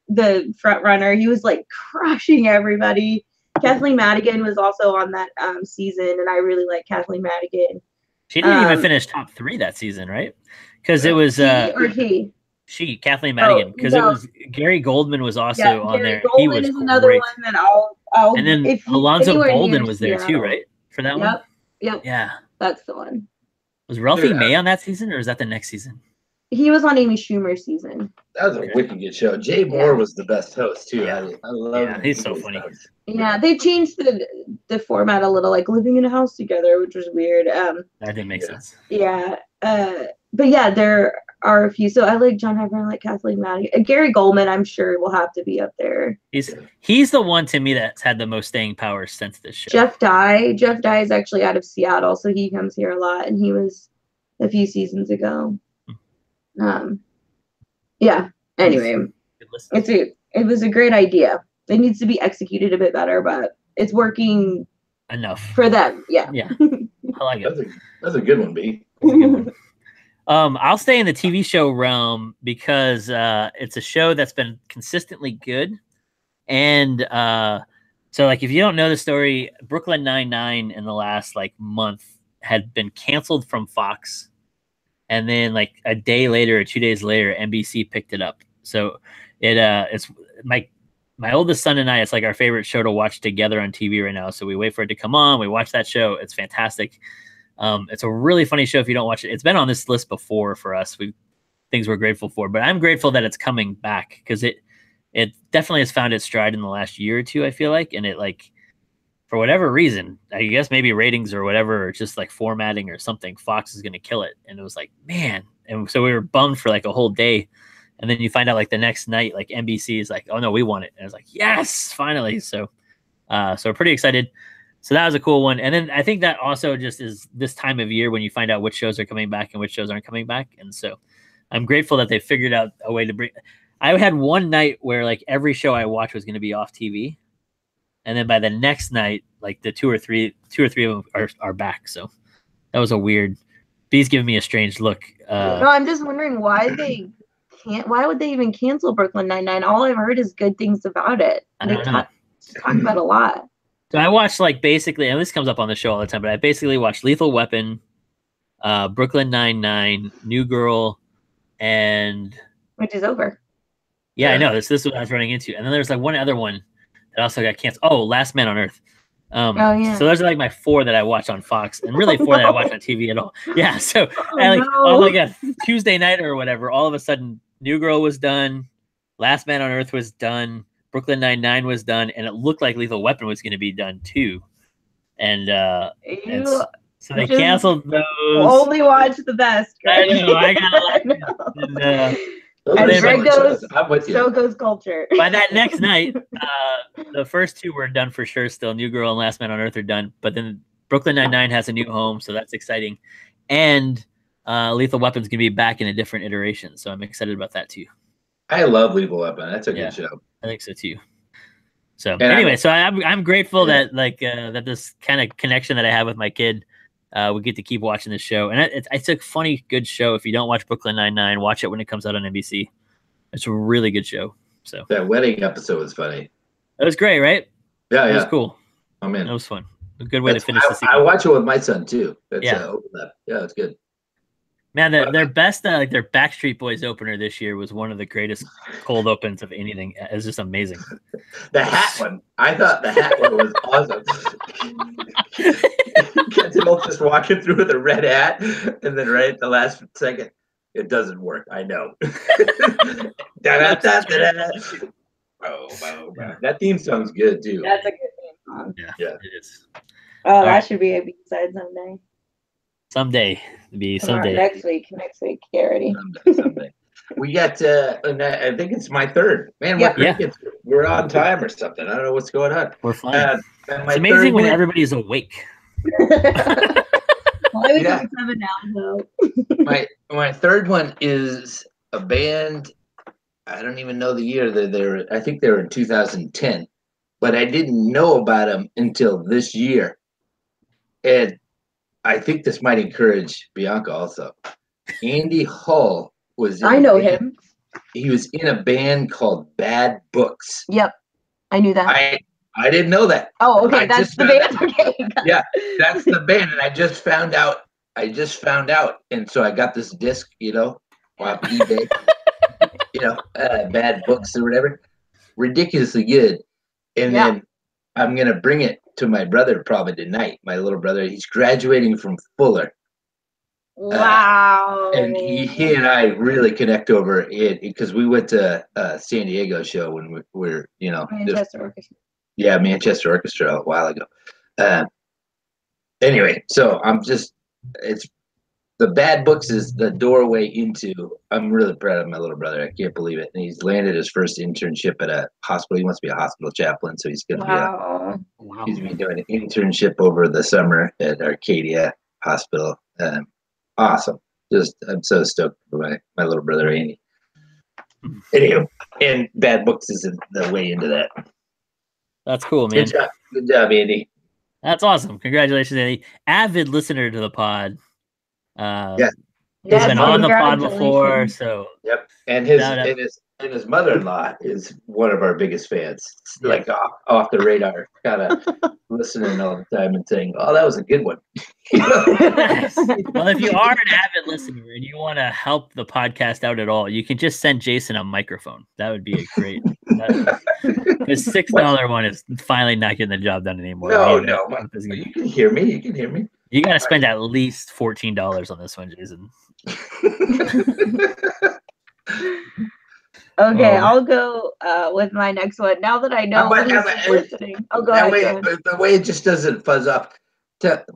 the front runner. He was like crushing everybody. Kathleen Madigan was also on that season, and I really like Kathleen Madigan. She didn't even finish top 3 that season, right? Because it was Kathleen Madigan, because it was Gary Goldman was also on there. Goldman is another one that Oh, And then if he's Alonzo anywhere Bolden near was there too, Seattle. right? For that one? Yep. Yeah. That's the one. Was Ralphie Dude, May on that season, or is that the next season? He was on Amy Schumer's season. That was a wicked good show. Jay Moore was the best host too. Yeah. I love him. He's so funny. Yeah, they changed the format a little, like living in a house together, which was weird. That didn't make sense. Yeah. But yeah, there are a few. So I like John Heffron, I like Kathleen Maddie. Gary Goldman, I'm sure will have to be up there. He's the one to me that's had the most staying power since this show. Jeff Dye is actually out of Seattle, so he comes here a lot, and he was a few seasons ago. Yeah. Anyway, it was a great idea. It needs to be executed a bit better, but it's working enough for them. Yeah. Yeah. I like it. That's a good one, B. I'll stay in the TV show realm because it's a show that's been consistently good. And so like if you don't know the story, Brooklyn Nine-Nine in the last like month had been canceled from Fox. And then like a day later or 2 days later, NBC picked it up. So it's my oldest son and I, it's like our favorite show to watch together on TV right now. So we wait for it to come on. We watch that show. It's fantastic. It's a really funny show if you don't watch it. It's been on this list before for us. Things we're grateful for, but I'm grateful that it's coming back because it definitely has found its stride in the last year or two, I feel like. And it like, for whatever reason, I guess maybe ratings or whatever, or just like formatting or something, Fox is going to kill it. And it was like, man. And so we were bummed for like a whole day. And then you find out like the next night, like NBC is like, oh no, we want it. And I was like, yes, finally. So we're pretty excited. So that was a cool one. And then I think that also just is this time of year when you find out which shows are coming back and which shows aren't coming back. And so I'm grateful that they figured out a way to bring. I had one night where like every show I watched was going to be off TV. And then by the next night, like the two or three of them are back. So that was a weird. B's giving me a strange look. No, I'm just wondering why they can't. Why would they even cancel Brooklyn Nine-Nine? All I've heard is good things about it. They talk about a lot. So I watched like basically, and this comes up on the show all the time, but I basically watched Lethal Weapon, Brooklyn Nine-Nine, New Girl, and which is over. Yeah, I know. This is what I was running into. And then there's like one other one that also got canceled. Oh, Last Man on Earth. So those are like my 4 that I watch on Fox, and really 4 that I watch on TV at all. Yeah. So on like a Tuesday night or whatever, all of a sudden New Girl was done, Last Man on Earth was done, Brooklyn Nine-Nine was done, and it looked like Lethal Weapon was going to be done too. And so they canceled those. Only watch the best. Right? I know. I got as Greg goes, so goes culture. By that next night, the first 2 were done for sure still. New Girl and Last Man on Earth are done. But then Brooklyn Nine-Nine has a new home, so that's exciting. And Lethal Weapon's going to be back in a different iteration, so I'm excited about that too. I love Lethal Weapon. That's a good show. I think so too. So anyway, I'm grateful that that this kind of connection that I have with my kid, we get to keep watching this show. And it's a funny, good show. If you don't watch Brooklyn Nine-Nine, watch it when it comes out on NBC. It's a really good show. So that wedding episode was funny. That was great, right? Yeah, it was cool. I'm in. That was fun. A good way to finish the season. I watch it with my son too. That's, yeah, it's good. Man, their best, their Backstreet Boys opener this year was one of the greatest cold opens of anything. It's just amazing. The hat one, I thought the hat one was awesome. Kenton just walking through with a red hat, and then right at the last second, it doesn't work. I know. That theme song's good too. That's a good theme song. Yeah, it is. Oh, that should be a B-side someday. Someday. Next week. Get ready. Someday. We got, I think it's my 3rd. Man, we're on time or something. I don't know what's going on. We're fine. It's amazing when everybody's awake. I was just 7 now, though. my 3rd one is a band. I don't even know the year. I think they were in 2010, but I didn't know about them until this year. And I think this might encourage Bianca also. Andy Hull was in I know him. He was in a band called Bad Books. Yep. I knew that. I didn't know that. Oh, okay. That's the band. Okay. Yeah, that's the band. And I just found out. And so I got this disc, off eBay. Bad Books or whatever. Ridiculously good. And then I'm gonna bring it to my brother probably tonight. My little brother, he's graduating from Fuller. Wow. And he and I really connect over it because we went to San Diego show when we were, Manchester Orchestra. Yeah, Manchester Orchestra a while ago. Anyway, so it's the Bad Books is the doorway into. I'm really proud of my little brother. I can't believe it. And he's landed his first internship at a hospital. He wants to be a hospital chaplain, so he's going to he's going to be doing an internship over the summer at Arcadia Hospital. Awesome. I'm so stoked for my little brother Andy. Anyway, and Bad Books is the way into that. That's cool, man. Good job, Andy. That's awesome. Congratulations, Andy. Avid listener to the pod. Yeah. He's been on the pod before, so yep. And his mother-in-law is one of our biggest fans. Yeah. Like off the radar, kind of listening all the time and saying, "Oh, that was a good one." Nice. Well, if you are an avid listener and you want to help the podcast out at all, you can just send Jason a microphone. That would be a great. The $6 one is finally not getting the job done anymore. No, you can hear me. You can hear me. You got to spend at least $14 on this one, Jason. Okay, I'll go with my next one. Now that I know who's listening. Oh, go ahead. The way it just doesn't fuzz up.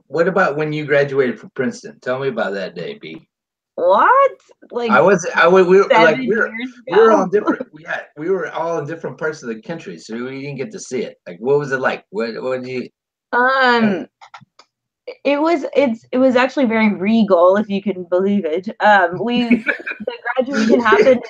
What about when you graduated from Princeton? Tell me about that day, B. What? Like we were all different. We were all in different parts of the country, so we didn't get to see it. Like, what was it like? What did you? It was actually very regal, if you can believe it. The graduation happened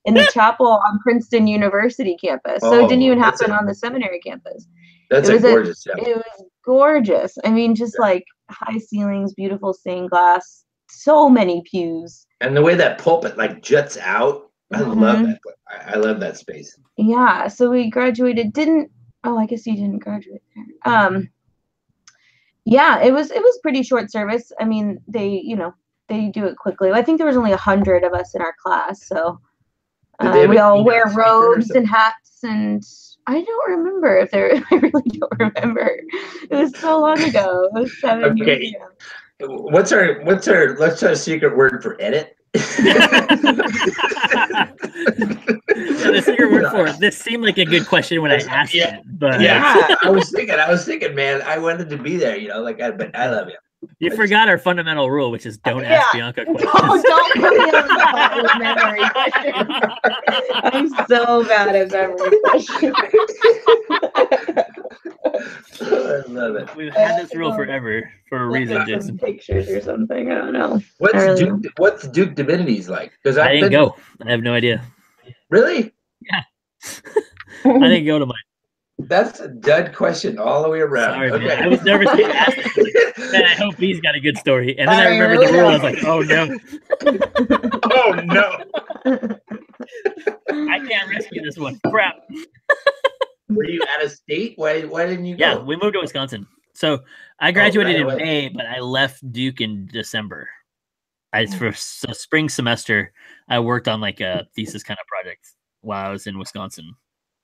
in the chapel on Princeton University campus, so it didn't even happen on the seminary campus. That's gorgeous chapel. It was gorgeous. I mean, just like high ceilings, beautiful stained glass, so many pews, and the way that pulpit like juts out. I love that. I love that space. Yeah. So we graduated. I guess you didn't graduate there. Yeah, it was pretty short service. I mean, they do it quickly. I think there was only 100 of us in our class, so we all wear robes and hats, and I don't remember if there. I really don't remember. It was so long ago. It was 7 years ago. What's our secret word for edit? The secret word for it. This seemed like a good question when I asked it, but I was thinking, man, I wanted to be there, but I love you. You forgot our fundamental rule, which is don't ask Bianca questions. Don't put me on the spot with memory questions. I'm so bad at memory questions. I love it. We've had this rule forever for a reason, Jason. Pictures or something. I don't know. What's Duke Divinities like? Because I didn't go. I have no idea. Really? Yeah. I didn't go to mine. That's a dud question all the way around. Sorry, man. I was nervous to ask it. And I hope he's got a good story. And then I remembered the rule. I was like, oh no. Oh no. I can't rescue this one. Crap. Were you out of state? Why didn't you go? Yeah, we moved to Wisconsin. So I graduated in May, but I left Duke in December. For spring semester, I worked on like a thesis kind of project while I was in Wisconsin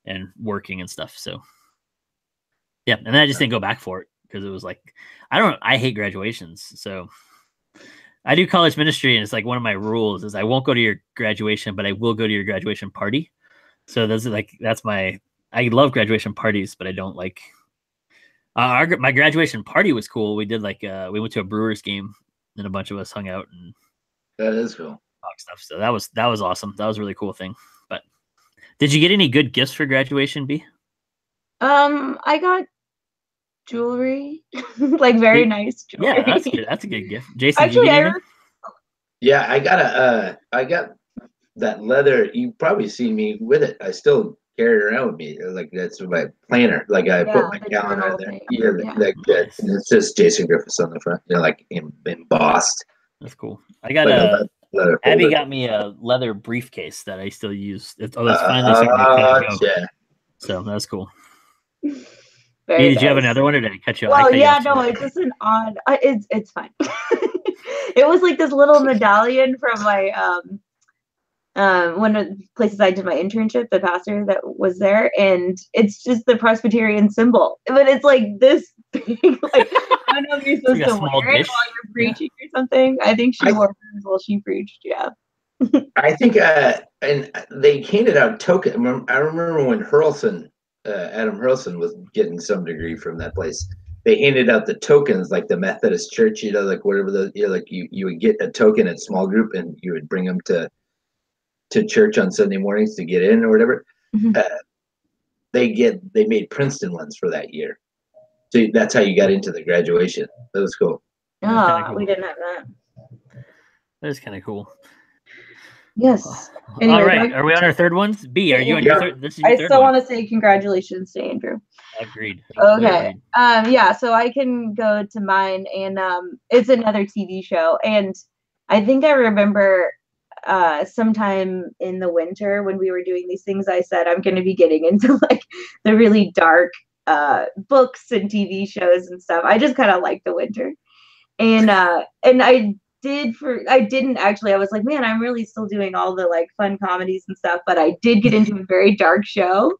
and working and stuff. So yeah, and then I just didn't go back for it because it was like I hate graduations. So I do college ministry, and it's like one of my rules is I won't go to your graduation, but I will go to your graduation party. So I love graduation parties, but I don't like my graduation party was cool. We did we went to a Brewers game and a bunch of us hung out and that is cool. Stuff. So that was awesome. That was a really cool thing. But did you get any good gifts for graduation, B? I got jewelry, like very nice jewelry. Yeah, that's good. That's a good gift. Jason, actually, I got that leather. You probably see me with it. I still carry it around with me. Like that's my planner. Like I put my calendar there. Nice. And it's just Jason Griffiths on the front. Like embossed. That's cool. I got Abby got me a leather briefcase that I still use. It's finally starting to go. Yeah. So that's cool. Did you have another one, or did I cut you off? Well, yeah, no, it's just an odd. It's fine. It was like this little medallion from my one of the places I did my internship, the pastor that was there, and it's just the Presbyterian symbol, but it's like this big. Like, I don't know if you're supposed to wear it while you're preaching or something. I think she wore hers while she preached. Yeah. I think, and they handed out token. I remember when Adam Hurlson was getting some degree from that place. They handed out the tokens, like the Methodist Church, like whatever like you would get a token at small group, and you would bring them to church on Sunday mornings to get in or whatever. Mm-hmm. They made Princeton ones for that year, so that's how you got into the graduation. That was cool. Oh, cool. We didn't have that. That is kind of cool. Yes. Anyway, all right. Are we on our third ones? B, are you on your third? This is your I still want to say congratulations to Andrew. Agreed. Okay. Yeah, so I can go to mine, and it's another TV show, and I think I remember sometime in the winter when we were doing these things, I said I'm going to be getting into like the really dark books and TV shows and stuff. I just kind of like the winter, and I didn't actually. I was like, man, I'm really still doing all the like fun comedies and stuff, but I did get into a very dark show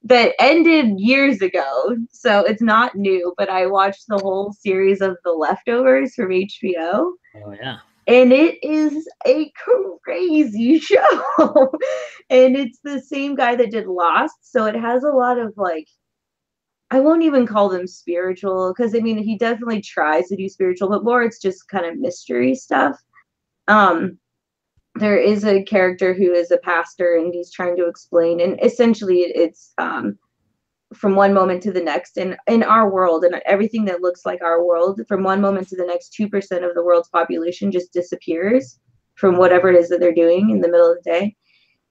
that ended years ago, so it's not new, but I watched the whole series of The Leftovers from HBO. Oh yeah. And it is a crazy show. And it's the same guy that did Lost, so it has a lot of like, I won't even call them spiritual, because I mean he definitely tries to do spiritual, but more it's just kind of mystery stuff. There is a character who is a pastor, and he's trying to explain, and essentially it's from one moment to the next in our world, and everything that looks like our world, from one moment to the next, 2% of the world's population just disappears from whatever it is that they're doing in the middle of the day.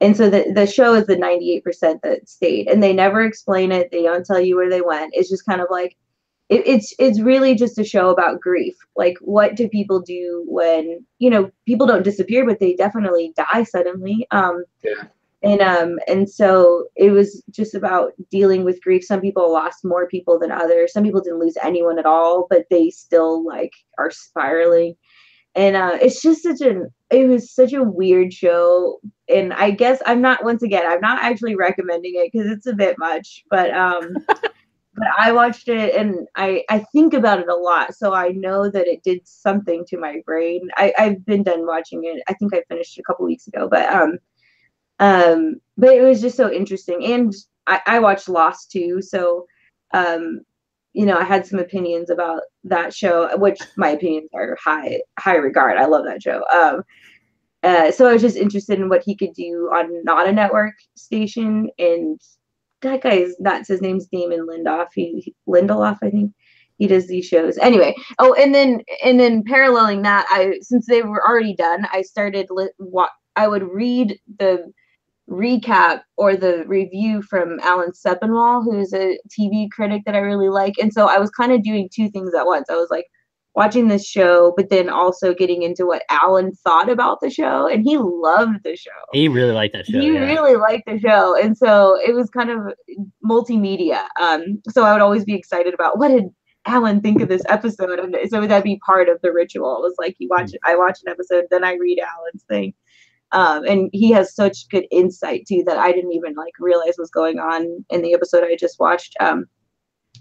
And so the show is the 98% that stayed, and they never explain it. They don't tell you where they went. It's just kind of like, it's really just a show about grief. Like, what do people do when, people don't disappear, but they definitely die suddenly. Yeah. And so it was just about dealing with grief. Some people lost more people than others. Some people didn't lose anyone at all, but they still like are spiraling. And it's just it was such a weird show. And I guess I'm not actually recommending it because it's a bit much, but I watched it and I think about it a lot. So I know that it did something to my brain. I've been done watching it. I think I finished a couple weeks ago, but it was just so interesting. And I watched Lost too. So, I had some opinions about that show, which my opinions are high regard. I love that show. So I was just interested in what he could do on not a network station. And that guy is nuts. His name's Damon Lindelof. Lindelof, I think. He does these shows. Anyway. Oh, and then paralleling that, since they were already done, I started I would read the recap or the review from Alan Sepinwall, who's a TV critic that I really like. And so I was kind of doing two things at once. I was like watching this show, but then also getting into what Alan thought about the show. And he loved the show. He really liked that show. He really liked the show. And so it was kind of multimedia. So I would always be excited about what did Alan think of this episode. And so that'd be part of the ritual. It was like I watch an episode, then I read Alan's thing. And he has such good insight too that I didn't even like realize was going on in the episode I just watched.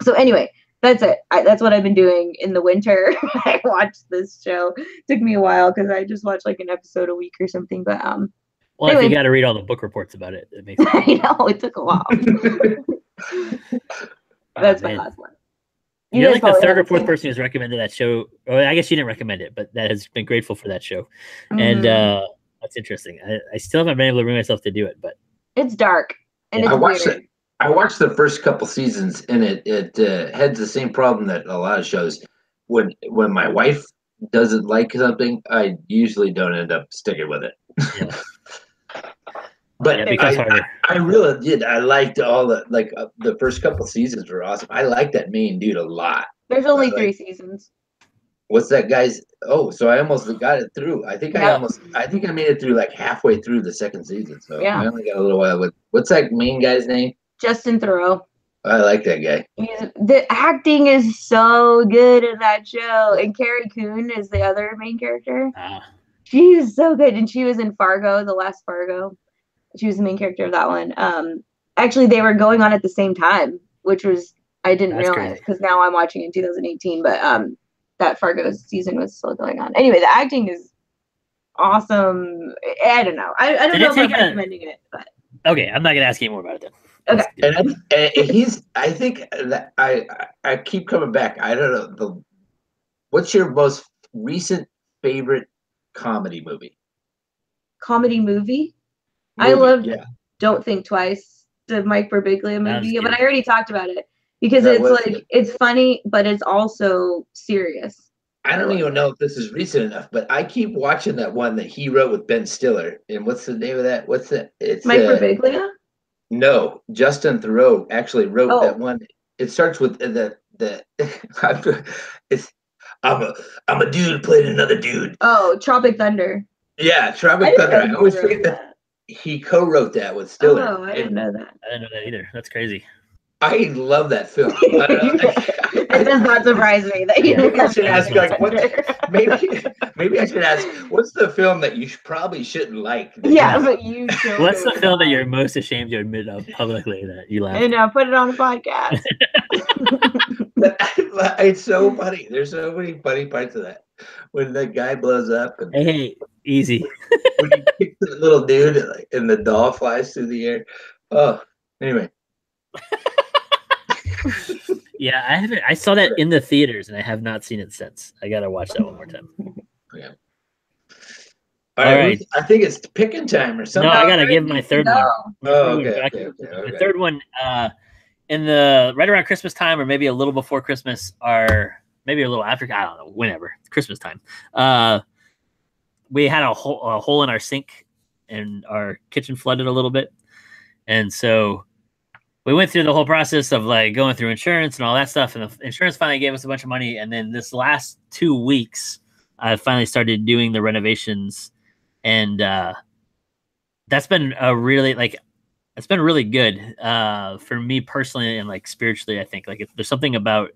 So anyway, that's it. That's what I've been doing in the winter. I watched this show. It took me a while because I just watched like an episode a week or something. But well, anyway, if you got to read all the book reports about it, it makes sense. I know it took a while. That's my last one. You're like the third or fourth person who's recommended that show. Well, I guess you didn't recommend it, but that has been grateful for that show. Mm-hmm. And that's interesting. I still haven't been able to bring myself to do it, but it's dark and it's weird. I watched the first couple seasons, and it had the same problem that a lot of shows. When my wife doesn't like something, I usually don't end up sticking with it. Yeah. But it becomes harder. I really did. I liked all the first couple seasons were awesome. I liked that main dude a lot. There's only 3 seasons. What's that guy's? Oh, so I almost got it through. I think I made it through like halfway through the second season. So yeah. I only got a little while. What's that main guy's name? Justin Theroux. I like that guy. The acting is so good in that show, and Carrie Coon is the other main character. She's so good, and she was in Fargo, the last Fargo. She was the main character of that one. Actually, they were going on at the same time, which was I didn't That's realize crazy. because now I'm watching in 2018. But that Fargo season was still going on. Anyway, the acting is awesome. I don't know. I don't know if I'm recommending it, but Okay, I'm not gonna ask you more about it then. okay. And he's. I think that I keep coming back. I don't know. What's your most recent favorite comedy movie? Comedy movie. I Movie, loved yeah. Don't Think Twice, the Mike Birbiglia That was movie, but good. I already talked about it because That it's was like good. it's funny, but it's also serious. I don't even know if this is recent enough, but I keep watching that one that he wrote with Ben Stiller. And what's the name of that? What's it? It's Mike Birbiglia. no, Justin Theroux actually wrote that Oh, one. It starts with the it's I'm a dude playing another dude. oh, Tropic Thunder. Yeah, I Tropic didn't Thunder. know I he always wrote forget that that. he co-wrote that with Stiller. Oh, I didn't know that. I didn't know that either. That's crazy. I love that film. I don't know. It does not surprise me that you Maybe I should Yeah. ask, like, what? Maybe I should ask, what's the film that you probably shouldn't like? Yeah, but you totally What's the film that like. you're most ashamed to admit of publicly that you laughed? And put it on a podcast. But it's so funny. There's so many funny parts of that. When the guy blows up and Hey, easy. when he kicks the little dude and the doll flies through the air. Oh, anyway. Yeah, I haven't. I saw that in the theaters, and I have not seen it since. I gotta watch that one more time. Yeah. All right. I think it's picking time or something. No, I gotta give my third one. Oh, okay. The third one, in the right around Christmas time, or maybe a little before Christmas, or maybe a little after. I don't know. Whenever Christmas time, we had a hole in our sink, and our kitchen flooded a little bit, and so we went through the whole process of like going through insurance and all that stuff. And the insurance finally gave us a bunch of money. And then this last 2 weeks, I finally started doing the renovations. And that's been it's been really good for me personally and like spiritually. I think like there's something about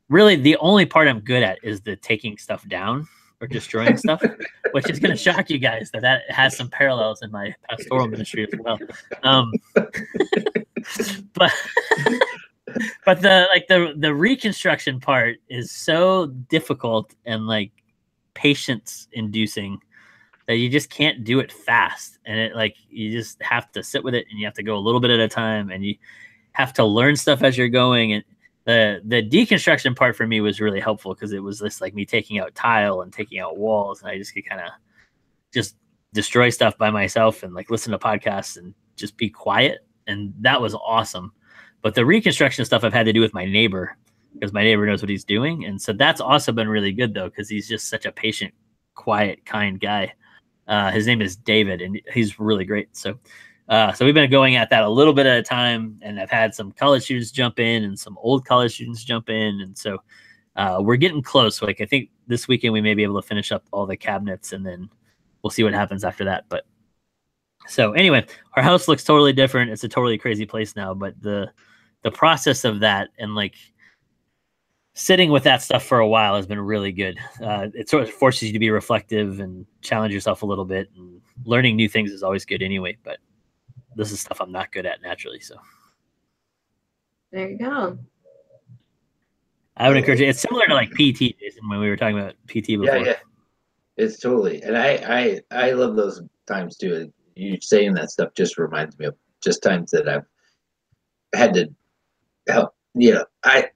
really the only part I'm good at is the taking stuff down or destroying stuff, which is going to shock you guys that has some parallels in my pastoral ministry as well. But the reconstruction part is so difficult and like patience inducing that you just can't do it fast. And it like, you just have to sit with it and you have to go a little bit at a time and you have to learn stuff as you're going. And the deconstruction part for me was really helpful because it was just like me taking out tile and taking out walls, and I just could kind of just destroy stuff by myself and like listen to podcasts and just be quiet, and that was awesome. But the reconstruction stuff I've had to do with my neighbor because my neighbor knows what he's doing, and so that's also been really good though because he's just such a patient, quiet, kind guy. His name is David, and he's really great. So we've been going at that a little bit at a time, and I've had some college students jump in and some old college students jump in. And so we're getting close. Like I think this weekend we may be able to finish up all the cabinets, and then we'll see what happens after that. But so anyway, our house looks totally different. It's a totally crazy place now, but the process of that and like sitting with that stuff for a while has been really good. It sort of forces you to be reflective and challenge yourself a little bit, and learning new things is always good anyway, but this is stuff I'm not good at naturally. So there you go. I would encourage you. It's similar to like PT, Jason, when we were talking about PT before. Yeah. It's totally. And I love those times too. You saying that stuff just reminds me of just times that I've had to help. You know, I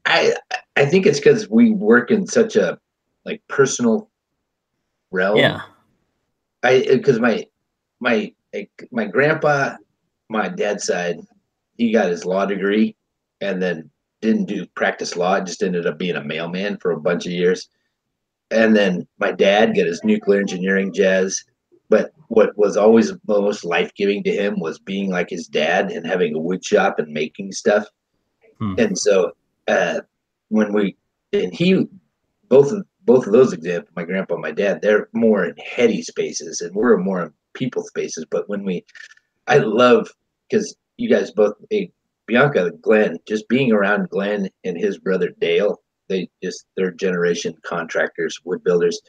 think it's because we work in such a like personal realm. Yeah. Because my grandpa, my dad's side, he got his law degree and then didn't practice law, just ended up being a mailman for a bunch of years. And then my dad got his nuclear engineering jazz. But what was always most life-giving to him was being like his dad and having a wood shop and making stuff. And so both of those examples, my grandpa and my dad, they're more in heady spaces and we're more in people spaces. But I love, because you guys both, Bianca, Glenn, just being around Glenn and his brother Dale, they're generation contractors, wood builders.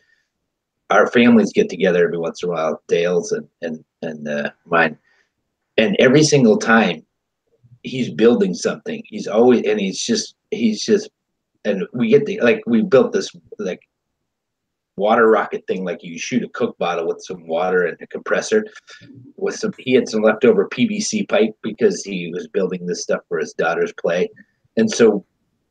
our families get together every once in a while, Dale's and mine, and every single time he's building something. He's always, and he's just, and we get we built this like water rocket thing, like you shoot a Coke bottle with some water and a compressor. He had some leftover PVC pipe because he was building this stuff for his daughter's play, and so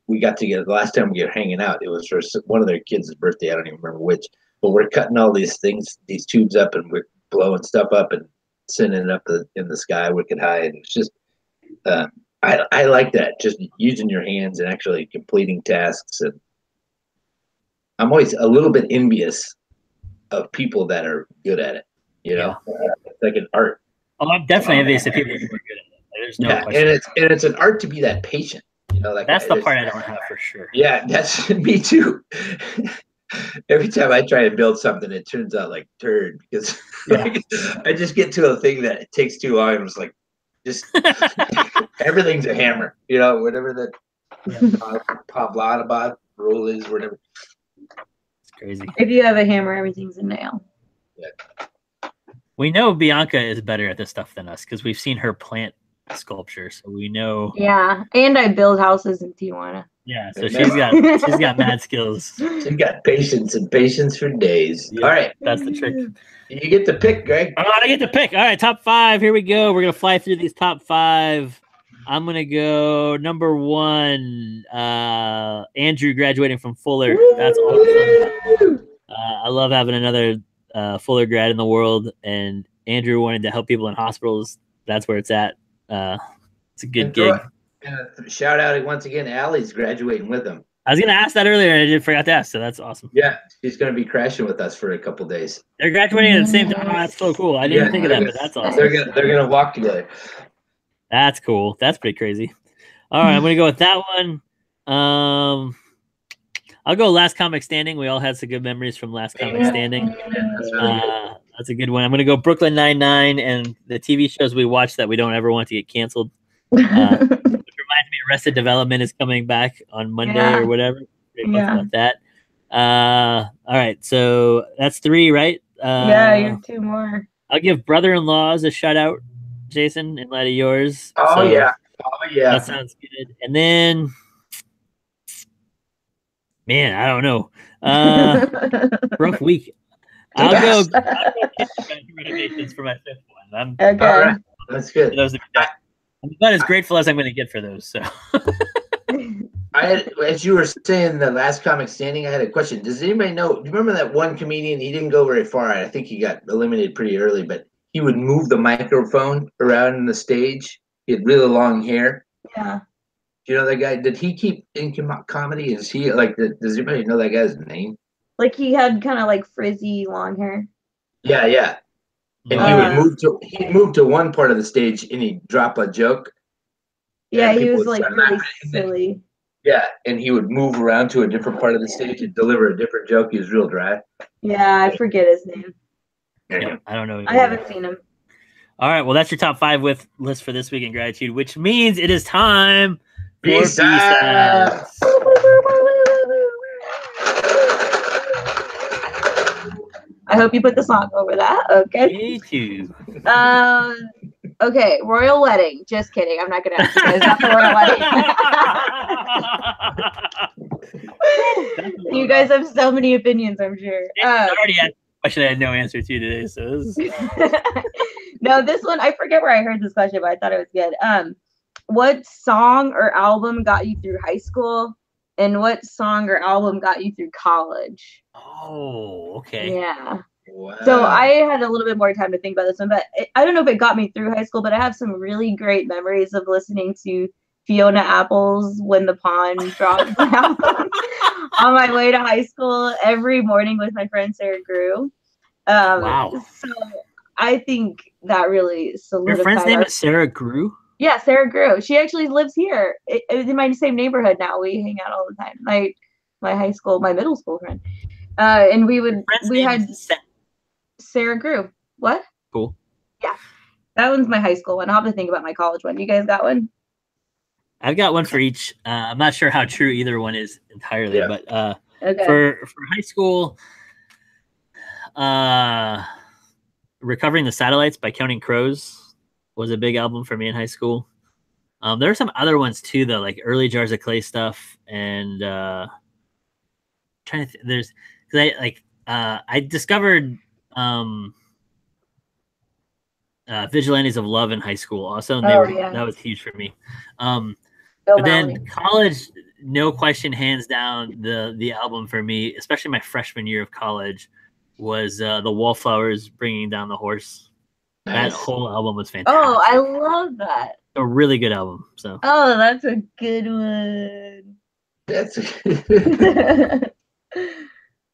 we got together. The last time we were hanging out, it was for one of their kids' birthday. I don't even remember which, but we're cutting all these things, these tubes up, and we're blowing stuff up and sending it up in the sky wicked high, and it's just. I like that, just using your hands and actually completing tasks. And I'm always a little bit envious of people that are good at it. It's like an art. Oh, I'm definitely envious of people who are good at it. There's no question. And it's an art to be that patient. That's the part I don't have for sure. Yeah, that's me too. Every time I try to build something, it turns out like turd because I just get to a thing that it takes too long. I'm just like. Just everything's a hammer, whatever the Pavlova rule is, whatever. It's crazy. If you have a hammer, everything's a nail. Yeah. We know Bianca is better at this stuff than us because we've seen her plant sculpture, so we know. Yeah, and I build houses in Tijuana. Yeah, so she's got mad skills. She's got patience for days. Yep, all right, that's the trick. You get to pick, Greg. Oh, I get to pick. All right, top 5. Here we go. We're gonna fly through these top 5. I'm gonna go number 1. Andrew graduating from Fuller. That's awesome. I love having another Fuller grad in the world, and Andrew wanted to help people in hospitals. That's where it's at. It's a good gig. Shout out once again, Allie's graduating with him. I was gonna ask that earlier, and I forgot to ask. So that's awesome. Yeah, she's gonna be crashing with us for a couple days. They're graduating at the same time. Oh, that's so cool. I didn't think of that, but that's awesome. They're gonna walk together. That's cool. That's pretty crazy. All right, I'm gonna go with that one. I'll go Last Comic Standing. We all had some good memories from Last Comic Standing. That's a good one. I'm gonna go Brooklyn Nine-Nine and the TV shows we watch that we don't ever want to get canceled. Which reminds me, Arrested Development is coming back on Monday or whatever. About that. All right, so that's 3, right? You have 2 more. I'll give Brother-in-Laws a shout out, Jason, in light of yours. Oh yeah. That sounds good. And then, man, I don't know. Rough week. I'll go renovations for my 5th one. Okay. All right. That's good. I'm about as grateful as I'm going to get for those. So, as you were saying, the Last Comic Standing, I had a question. Does anybody know? Do you remember that one comedian? He didn't go very far. I think he got eliminated pretty early, but he would move the microphone around in the stage. He had really long hair. Yeah. Do you know that guy? Did he keep in comedy? Is he like? Does anybody know that guy's name? Like he had kind of like frizzy long hair. Yeah. And he'd move to one part of the stage and he'd drop a joke. Yeah, he was like really silly. Yeah, and he would move around to a different part of the stage and deliver a different joke. He was real dry. Yeah, I forget his name. Yeah, I don't know. I haven't seen him. All right, well, that's your top 5 list for this week in gratitude, which means it is time for B-sides. I hope you put the song over that. Okay. Me too. Okay, Royal Wedding. Just kidding. I'm not gonna ask you guys about the Royal Wedding. You guys have so many opinions, I'm sure. I already had a question I had no answer to today, so this is... No, this one, I forget where I heard this question, but I thought it was good. What song or album got you through high school? And what song or album got you through college? Oh, okay. Yeah. Wow. So I had a little bit more time to think about this one, but I don't know if it got me through high school, but I have some really great memories of listening to Fiona Apple's When the Pond Drops Down on my way to high school every morning with my friend Sarah Grew. Wow. So I think that really solidified. Your friend's name is Sarah Grew? Yeah, Sarah Grew. She actually lives here in my same neighborhood now. We hang out all the time. My middle school friend. And we had Sarah Grew. What? Cool. Yeah. That one's my high school one. I'll have to think about my college one. You guys got one? I've got one for each. I'm not sure how true either one is entirely, but okay. For high school, Recovering the Satellites by Counting Crows was a big album for me in high school. There are some other ones too, though, like early Jars of Clay stuff, and trying to there's because I discovered Vigilantes of Love in high school also, and that was huge for me. But then college, no question, hands down, the album for me, especially my freshman year of college, was the Wallflowers, Bringing Down the Horse. Nice. That whole album was fantastic. Oh, I love that. A really good album. So. Oh, that's a good one. That's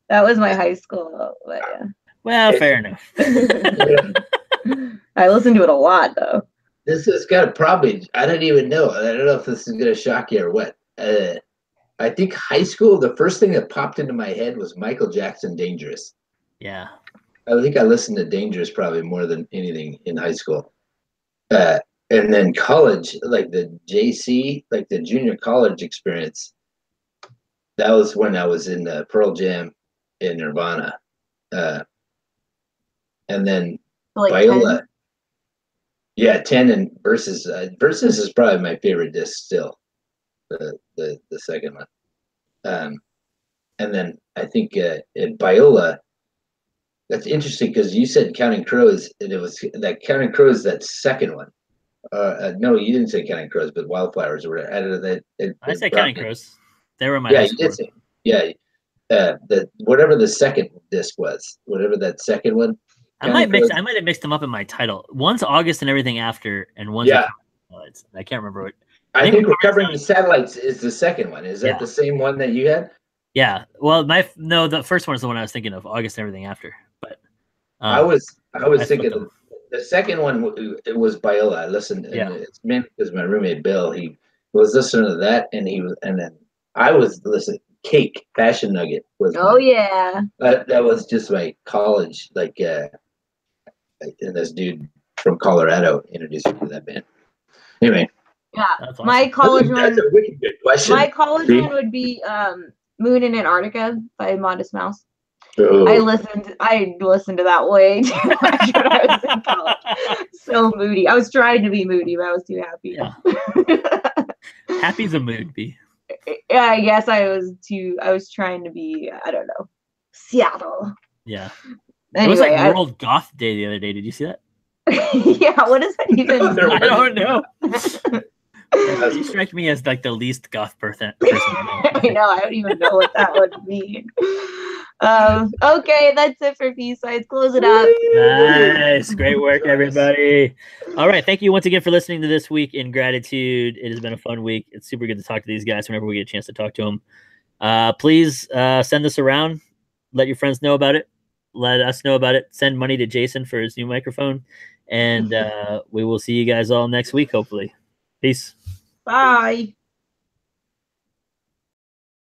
that was my high school, but yeah. Well, fair enough. I listened to it a lot, though. This has got probably, I don't even know. I don't know if this is going to shock you or what. I think high school, the first thing that popped into my head was Michael Jackson, Dangerous. Yeah. I think I listened to Dangerous probably more than anything in high school. And then college, like the JC, like the junior college experience, that was when I was in Pearl Jam in Nirvana. And then like Viola. 10? Yeah, 10 and Versus. Versus is probably my favorite disc still, the second one. And then I think in Viola, that's interesting because you said Counting Crows, and it was that Counting Crows, that second one. No, you didn't say Counting Crows, but Wildflowers were added. I said Counting Crows. They were my high school. You did say, yeah. Whatever the second disc was, whatever that second one. I might have mixed them up in my title. One's August and Everything After, and one's I can't remember what. I think Recovering the Satellites is the second one. Is that the same one that you had? Yeah. Well, the first one is the one I was thinking of, August and Everything After. But I was thinking of the second one. It was Viola. I listened, and it's mainly because my roommate Bill, he was listening to that, and then I was listening. Cake, Fashion Nugget was. That was just my college, like, and this dude from Colorado introduced me to that band. Anyway. Yeah, awesome. My college one. That's a wicked good question. My college one would be "Moon in Antarctica" by Modest Mouse. Oh. I listened to that way too much when I was in college. So moody. I was trying to be moody, but I was too happy. Yeah. Happy's a mood, B. Yeah, I guess I was trying to be, I don't know, Seattle. Yeah. Anyway, it was like World Goth Day the other day. Did you see that? Yeah, what does that even mean? I don't know. You strike me as like the least goth person. I know, I don't even know what that would mean. Okay, that's it for B-Sides. Close it up. Nice. Great work, everybody. All right. Thank you once again for listening to This Week in Gratitude. It has been a fun week. It's super good to talk to these guys whenever we get a chance to talk to them. Please send this around. Let your friends know about it. Let us know about it. Send money to Jason for his new microphone. And we will see you guys all next week, hopefully. Peace. Bye.